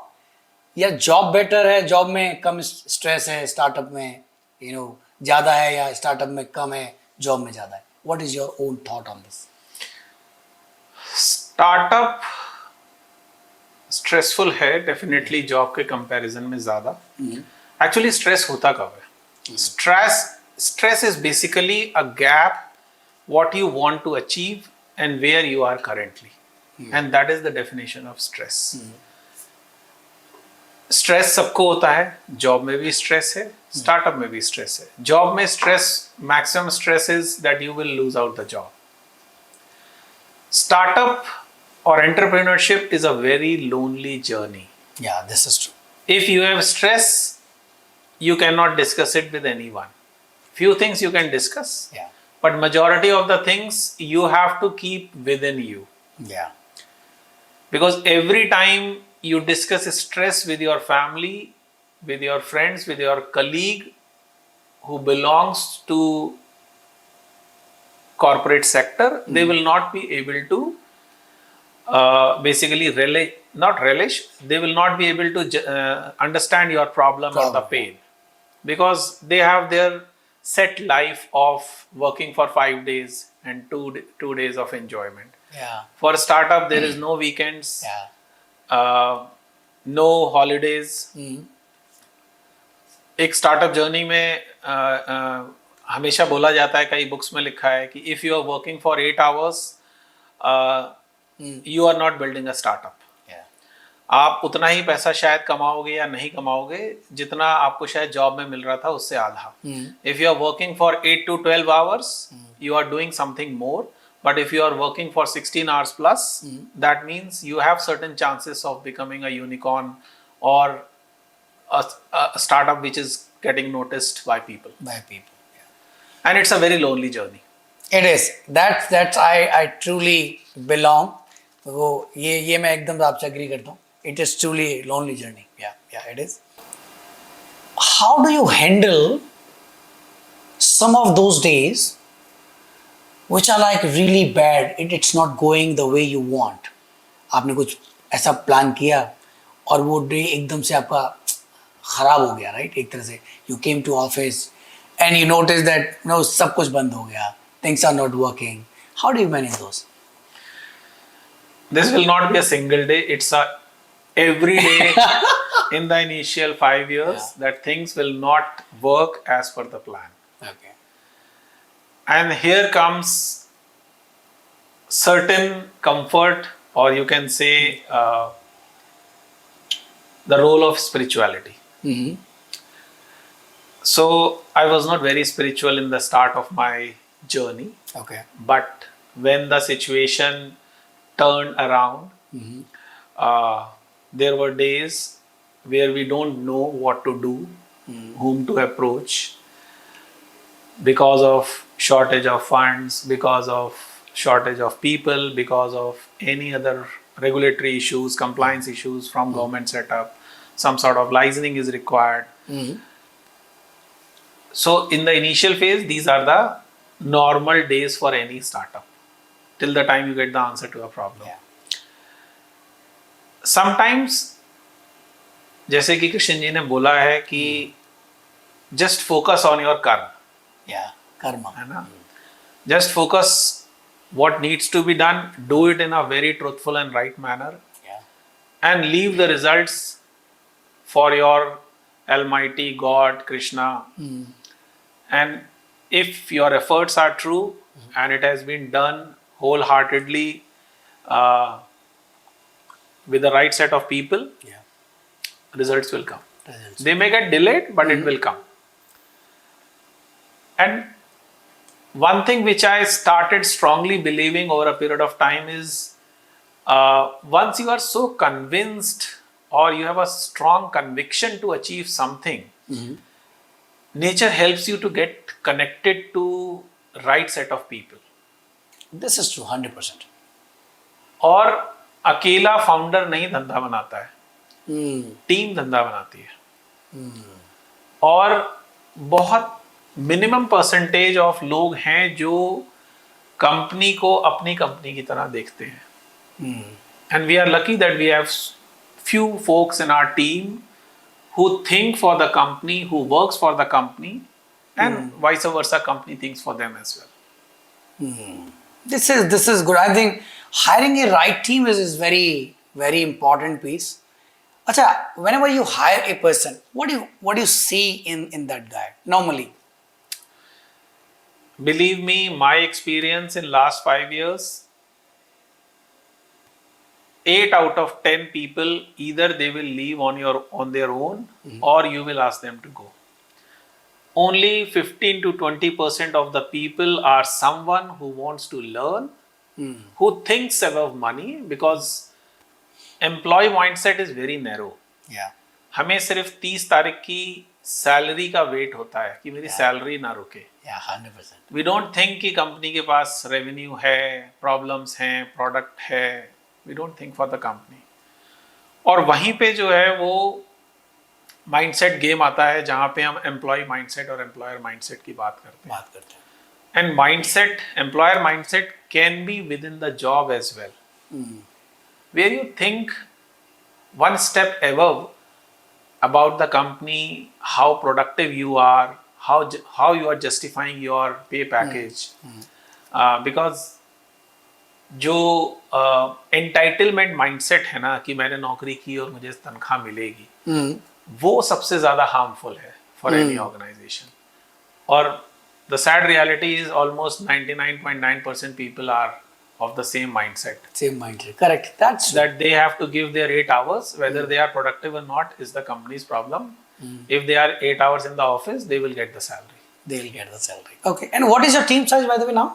या job better है, job में कम stress है, startup में you know ज़्यादा है या startup में कम है, job में ज़्यादा है. What is your own thought on this? Startup stressful है डेफिनेटली जॉब के कंपैरिजन में ज्यादा. एक्चुअली स्ट्रेस होता कब है? Stress is basically a gap what you want to achieve and where you are currently, and that is the definition of stress. Stress सबको होता है, जॉब में भी स्ट्रेस है, स्टार्टअप में भी स्ट्रेस है. जॉब में stress, maximum stress is that you will lose out the job. Startup or entrepreneurship is a very lonely journey. Yeah, this is true. If you have stress, you cannot discuss it with anyone. Few things you can discuss, Yeah, but majority of the things you have to keep within you. yeah, Because every time you discuss stress with your family, with your friends, with your colleague who belongs to corporate sector, they will not be able to basically relish, they will not be able to understand your problem or the pain, because they have their set life of working for 5 days and two days of enjoyment. yeah, For startup there is no weekends, yeah. no holidays. एक startup journey में हमेशा बोला जाता है, कई books में लिखा है कि if you are working for 8 hours you are not building a startup. आप उतना ही पैसा शायद कमाओगे या नहीं कमाओगे जितना आपको शायद जॉब में मिल रहा था उससे आधा. If you are working for 8 to 12 hours you are doing something more, but if you are working for 16 hours plus, that means you have certain chances of becoming a unicorn or a startup which is getting noticed by people. And it's a very lonely journey. It is. That's I truly belong. वो ये मैं एकदम आपसे agree करता हूँ. It is truly lonely journey. Yeah, it is. How do you handle some of those days which are like really bad? It's not going the way you want. आपने कुछ ऐसा प्लान किया और वो डे एकदम से आपका खराब हो गया, right? एक तरह से you came to office and you notice that no, सब कुछ बंद हो गया, things are not working. How do you manage those? This will not be a single day. It's a every day in the initial 5 years that things will not work as per the plan. Okay. And here comes certain comfort, or you can say the role of spirituality. So I was not very spiritual in the start of my journey. Okay. But when the situation turned around, there were days where we don't know what to do, whom to approach, because of shortage of funds, because of shortage of people, because of any other regulatory issues, compliance issues from government setup, some sort of licensing is required. So in the initial phase, these are the normal days for any startup till the time you get the answer to a problem. Sometimes, जैसे कि कृष्ण जी ने बोला है कि just focus on your karma. Karma. है ना? Just focus what needs to be done, do it in a very truthful and right manner, and leave the results for your Almighty God, Krishna. And if your efforts are true and it has been done wholeheartedly with the right set of people, results will come. They may get delayed, but it will come. And one thing which I started strongly believing over a period of time is once you are so convinced or you have a strong conviction to achieve something, nature helps you to get connected to right set of people. This is true, 100%. और अकेला founder नहीं धंधा बनाता है, team धंधा बनाती है. और बहुत मिनिमम परसेंटेज ऑफ लोग हैं जो कंपनी को अपनी कंपनी की तरह देखते हैं. And we are lucky that we have few folks in our team who think for the company, who works for the company, and vice versa, company thinks for them as well. This is good. I think hiring a right team is very, very important piece. Acha, whenever you hire a person, what do you see in that guy normally? Believe me, my experience in last 5 years, 8 out of 10 people, either they will leave on their own, or you will ask them to go. Only 15 to 20% of the people are someone who wants to learn, who thinks above money, because employee mindset is very narrow. Yeah. हमें सिर्फ 30 तारीख की salary का wait होता है कि मेरी salary ना रुके. Yeah, 100%. We don't think कि कंपनी के पास रेवेन्यू है, प्रॉब्लम्स हैं, प्रोडक्ट है. We don't think for the company. और वहीं पे जो है वो माइंडसेट गेम आता है जहाँ पे हम एम्प्लॉय माइंडसेट और एम्प्लॉयर माइंडसेट की बात करते हैं. And mindset, employer mindset can be within the job as well, where you think one step above about the company, how productive you are, how you are justifying your pay package. Because जो entitlement mindset है ना कि मैंने नौकरी की और मुझे तनख्वाह मिलेगी, वो सबसे ज्यादा हार्मफुल है फॉर एनी ऑर्गेनाइजेशन. और the sad reality is almost 99.9% people are of the same mindset. Correct. That they have to give their 8 hours. Whether they are productive or not is the company's problem. If they are 8 hours in the office, they will get the salary. They'll get the salary. Okay. And what is your team size, by the way, now?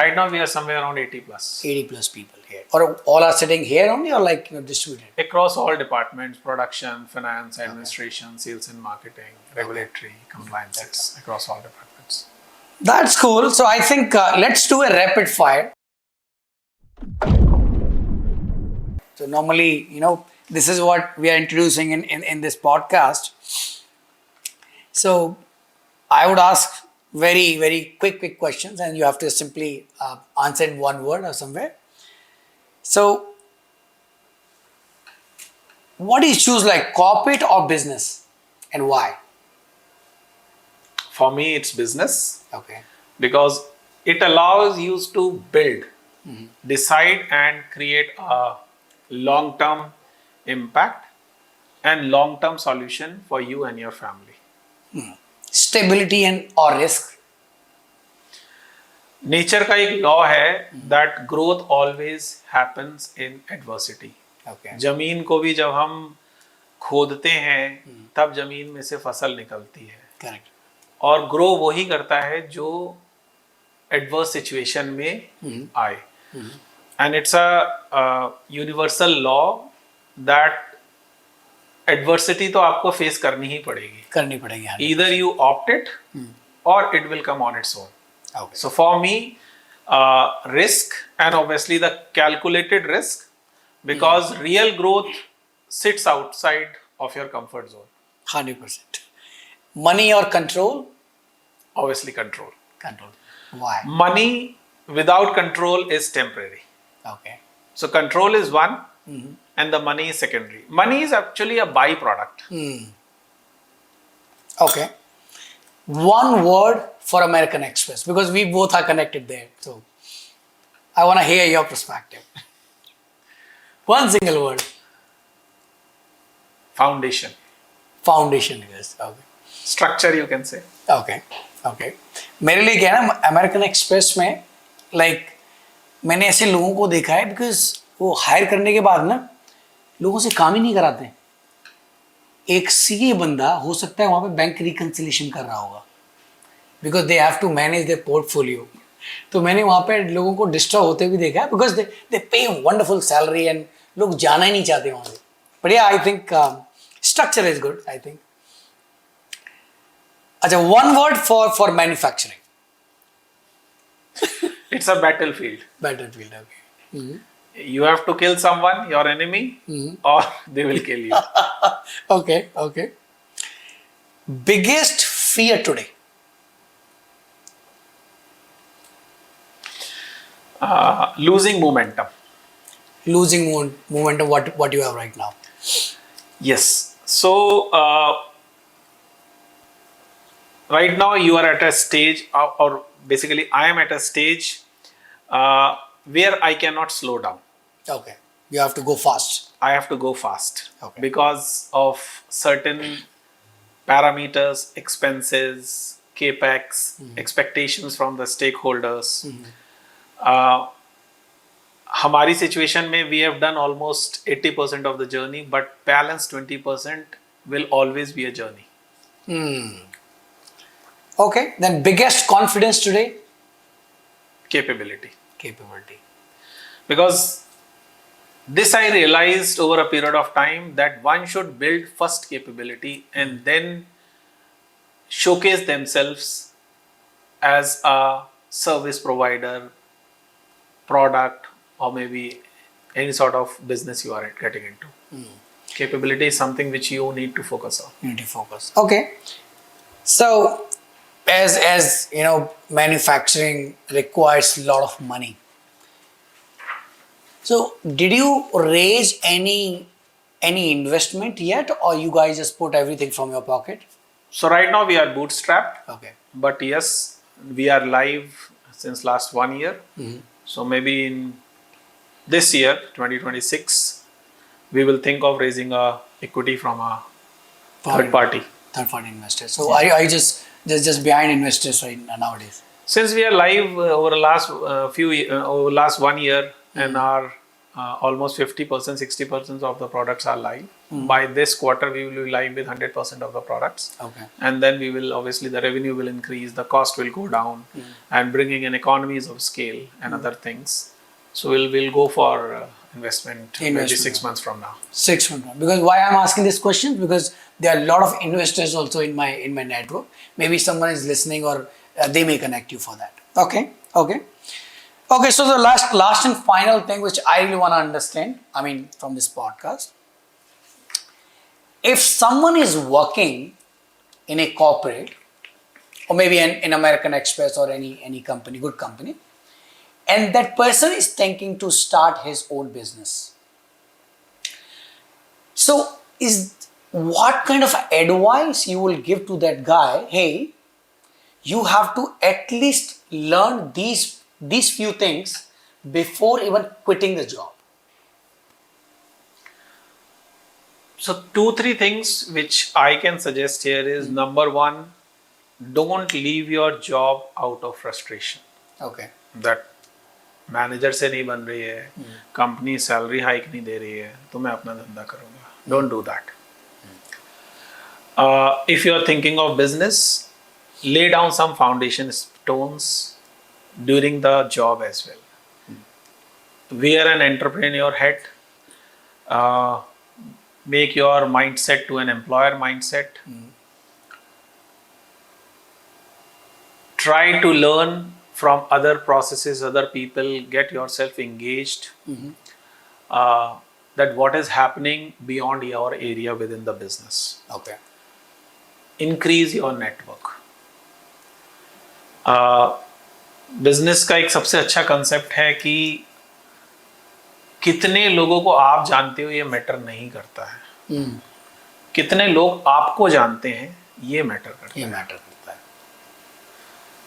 Right now, we are somewhere around 80 plus. 80 plus people here. Or all are sitting here only, or like distributed? Across all departments: production, finance, administration, sales and marketing, regulatory, compliances. Across all departments. That's cool. So I think let's do a rapid fire. So normally, this is what we are introducing in this podcast. So I would ask very, very quick questions, and you have to simply answer in one word or somewhere. So what do you choose, like corporate or business, and why? For me, it's business. Okay. Because it allows you to build, decide and create a long-term impact and long-term solution for you and your family. Stability and or risk? Nature का एक law है that growth always happens in adversity. Okay. जमीन को भी जब हम खोदते हैं तब जमीन में से फसल निकलती है. Correct. और ग्रो वही करता है जो एडवर्स सिचुएशन में आए. And it's a universal law that adversity तो आपको फेस करनी ही पड़ेगी. Either you opt it or it will come on its own. Okay. So for me, risk, and obviously the calculated risk, because real growth sits outside of your comfort zone. 100%. Money or control? Obviously control. Control. Why? Money without control is temporary. Okay. So control is one, and the money is secondary. Money is actually a byproduct. Okay. One word for American Express, because we both are connected there. So I want to hear your perspective. One single word. Foundation. Foundation, yes. Okay. Structure, you can say. Okay. Okay. मेरे लिए क्या है ना, American express में मैंने ऐसे लोगों को देखा है, बिकॉज वो हायर करने के बाद ना लोगों से काम ही नहीं कराते. एक सीए बंदा हो सकता है वहां पे बैंक रिकंसिलिएशन कर रहा होगा, because they have to manage their portfolio. तो मैंने वहाँ पे लोगों को डिस्टर्ब होते भी देखा है because they pay wonderful salary and लोग जाना ही नहीं चाहते वहाँ से. But yeah, I think structure is good. I think. अच्छा, one word for manufacturing. It's a battlefield. Battlefield. Okay. You have to kill someone, your enemy, or they will kill you. Okay. Biggest fear today? Losing momentum. Losing momentum. What you have right now? Yes. So right now you are at a stage, or basically I am at a stage where I cannot slow down. Okay. You have to go fast. I have to go fast. Okay. Because of certain parameters, expenses, capex, expectations from the stakeholders. हमारी situation में we have done almost 80% of the journey, but balance 20% will always be a journey. Okay, then biggest confidence today? Capability. Because this I realized over a period of time that one should build first capability and then showcase themselves as a service provider, product, or maybe any sort of business you are getting into. Capability is something which you need to focus on. You need to focus. Okay. So, as you know, manufacturing requires a lot of money. So, did you raise any investment yet, or you guys just put everything from your pocket? So right now we are bootstrapped. Okay. But yes, we are live since last 1 year. So maybe in this year, 2026, we will think of raising a equity from a third party investors. So are you just behind investors right nowadays? Since we are live over the last over last 1 year, and our almost 50%, 60% of the products are live. By this quarter, we will be live with 100% of the products. Okay. And then we will, obviously, the revenue will increase, the cost will go down, and bringing in economies of scale and other things. So we'll go for investment maybe 6 months from now. 6 months. Because why I'm asking this question? Because there are a lot of investors also in my network. Maybe someone is listening, or they may connect you for that. Okay. So the last and final thing which I really want to understand, I mean, from this podcast, if someone is working in a corporate, or maybe in American Express or any company, good company, and that person is thinking to start his own business. So what kind of advice you will give to that guy? Hey, you have to at least learn these few things before even quitting the job. So 2-3 things which I can suggest here is, number one, don't leave your job out of frustration. Okay. That manager से नहीं बन रही है, company salary hike नहीं दे रही है, तो मैं अपना धंधा करूंगा. Don't do that. If you are thinking of business, lay down some foundation stones during the job as well. Wear an entrepreneur hat. Make your mindset to an employer mindset. Try to learn from other processes, other people, get yourself engaged. That what is happening beyond your area within the business. Okay. Increase your network. Business का एक सबसे अच्छा concept है कि कितने लोगों को आप जानते हो ये मैटर नहीं करता है. कितने लोग आपको जानते हैं ये मैटर करता है.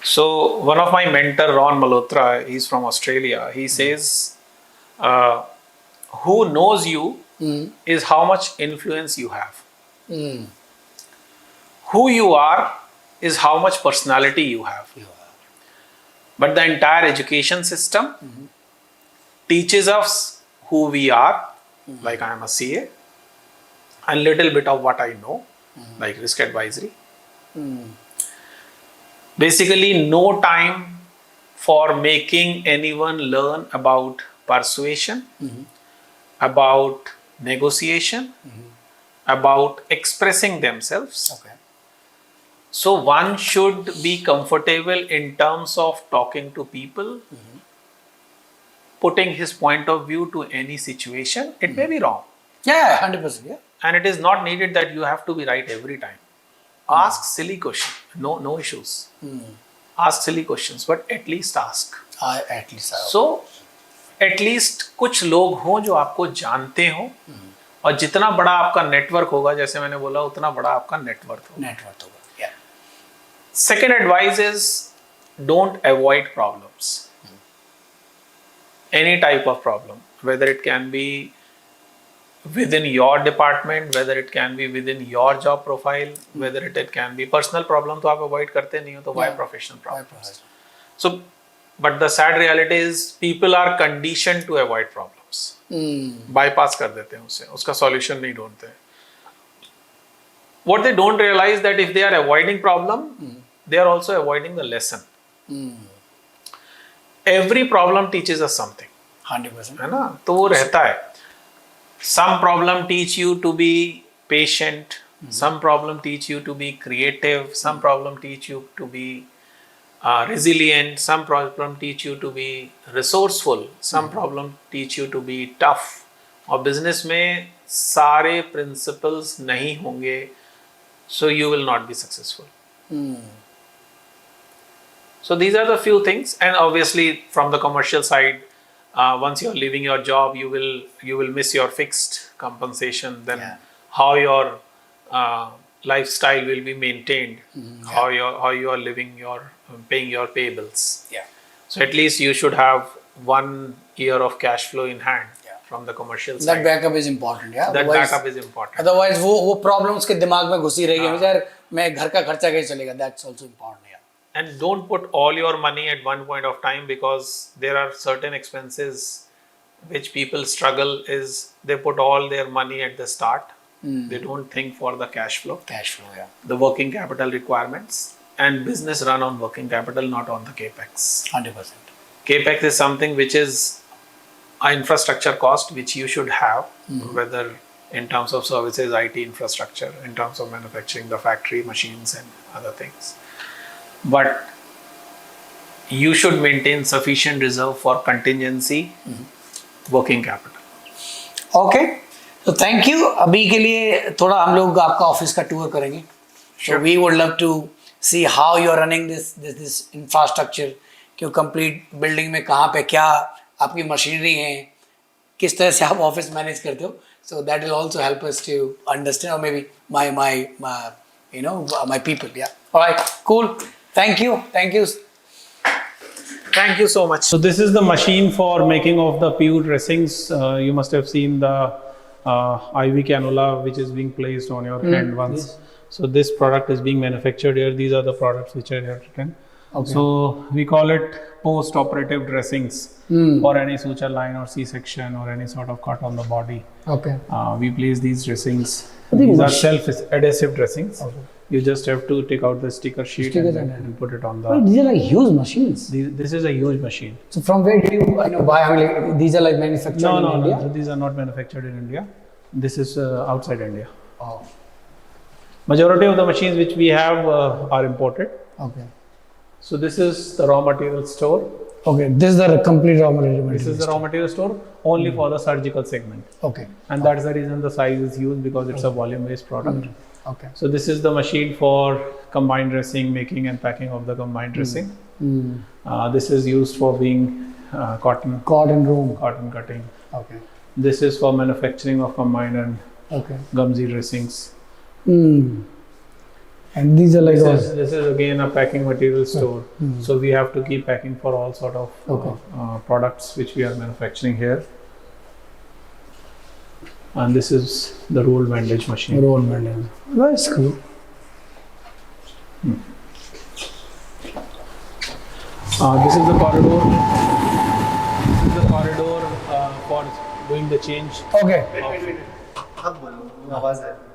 So one of my mentor, Ron Malhotra, he's from Australia. He says, who knows you is how much influence you have. Who you are is how much personality you have. But the entire education system teaches us who we are, like I am a CA, and little bit of what I know, like risk advisory. Basically, no time for making anyone learn about persuasion, about negotiation, about expressing themselves. Okay. So one should be comfortable in terms of talking to people, putting his point of view to any situation. It may be wrong, Yeah, 100%. Yeah. and it is not needed that you have to be right every time. Ask silly questions. No issues. Ask silly questions, but at least ask. At least. So at least कुछ लोग हों जो आपको जानते हो, और जितना बड़ा आपका नेटवर्क होगा, जैसे मैंने बोला, उतना बड़ा आपका नेटवर्क होगा. Network होगा. Yeah. Second advice is don't avoid problems. Any type of problem, whether it can be within your department, whether it can be within your job profile, whether it can be personal problem, तो आप avoid करते नहीं हो, तो why Yeah. professional Why problems? professional? So, but the sad reality is people are conditioned to avoid problems. Bypass कर देते हैं उसे, उसका solution नहीं ढूंढते हैं. What they don't realize that if they are avoiding problem, they are also avoiding the lesson. Every problem teaches us something. 100%. है ना? तो वो रहता है. Some problem teach you to be patient. Some problem teach you to be creative. Some problem teach you to be resilient. Some problem teach you to be resourceful. Some problem teach you to be tough. और business में सारे principles नहीं होंगे, so you will not be successful. So these are the few things, and obviously from the commercial side, once you're leaving your job, you will miss your fixed compensation. Then Yeah. how your lifestyle will be maintained, how you are living your paying your pay bills. Yeah. So at least you should have 1 year of cash flow in hand Yeah. from the commercial That side. backup is important. Yeah. That Otherwise- backup is important. Otherwise वो problem उसके दिमाग में घुसी रहेगी. यार मैं घर का खर्चा कैसे चलेगा? That's also important. Yeah. And don't put all your money at one point of time, because there are certain expenses which people struggle is they put all their money at the start. They don't think for the cash flow, Cash flow. Yeah. the working capital requirements, and business run on working capital, not on the capex. 100%. Capex is something which is an infrastructure cost which you should have, whether in terms of services, IT infrastructure, in terms of manufacturing the factory machines and other things. But you should maintain sufficient reserve for contingency, working capital. Okay. So thank you. अभी के लिए थोड़ा हम लोग आपका office का tour करेंगे. So Sure. we would love to see how you are running this infrastructure. कि कंप्लीट बिल्डिंग में कहाँ पे क्या आपकी मशीनरी है, किस तरह से आप ऑफिस मैनेज करते हो. So that will also help us to understand, or maybe my people. Yeah. All right. Cool. Thank you. Thank you so much. So this is the machine for making of the PU dressings. You must have seen the IV cannula which is being placed on your hand once. Yes. So this product is being manufactured here. These are the products which are here written. Okay. So we call it post-operative dressings for any suture line or C-section or any sort of cut on the body. Okay. We place these dressings. I think These are mach- self-adhesive dressings. Okay. You just have to take out the sticker sheet Stickers and put it on the. These are like huge machines. This is a huge machine. So from where do you buy? I mean, like, these are like manufactured in India. No. These are not manufactured in India. This is outside India. Oh. Majority of the machines which we have are imported. Okay. So this is the raw material store. Okay. This is the complete raw material. This is the raw material store only for the surgical segment. Okay. And that's the reason the size is huge, because it's a volume-based product. Okay. So this is the machine for combined dressing, making and packing of the combined dressing. This is used for being cotton Cotton cutting. Okay. This is for manufacturing of combined and Okay. gumsy dressings. And these are like This is again a packing material store. So we have to keep packing for all sort of products which we are manufacturing here. And this is the roll bandage machine. roll medal. That's cool. This is the corridor. This is the corridor for doing the change. Okay.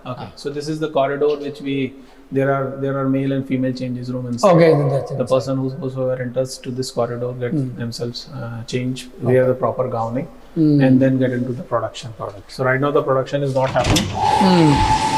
Okay. So this is the corridor which we there are male and female changes room inside. Okay, that's it. The person whosoever enters to this corridor get themselves change, wear the proper gowning, and then get into the production product. So right now the production is not happening.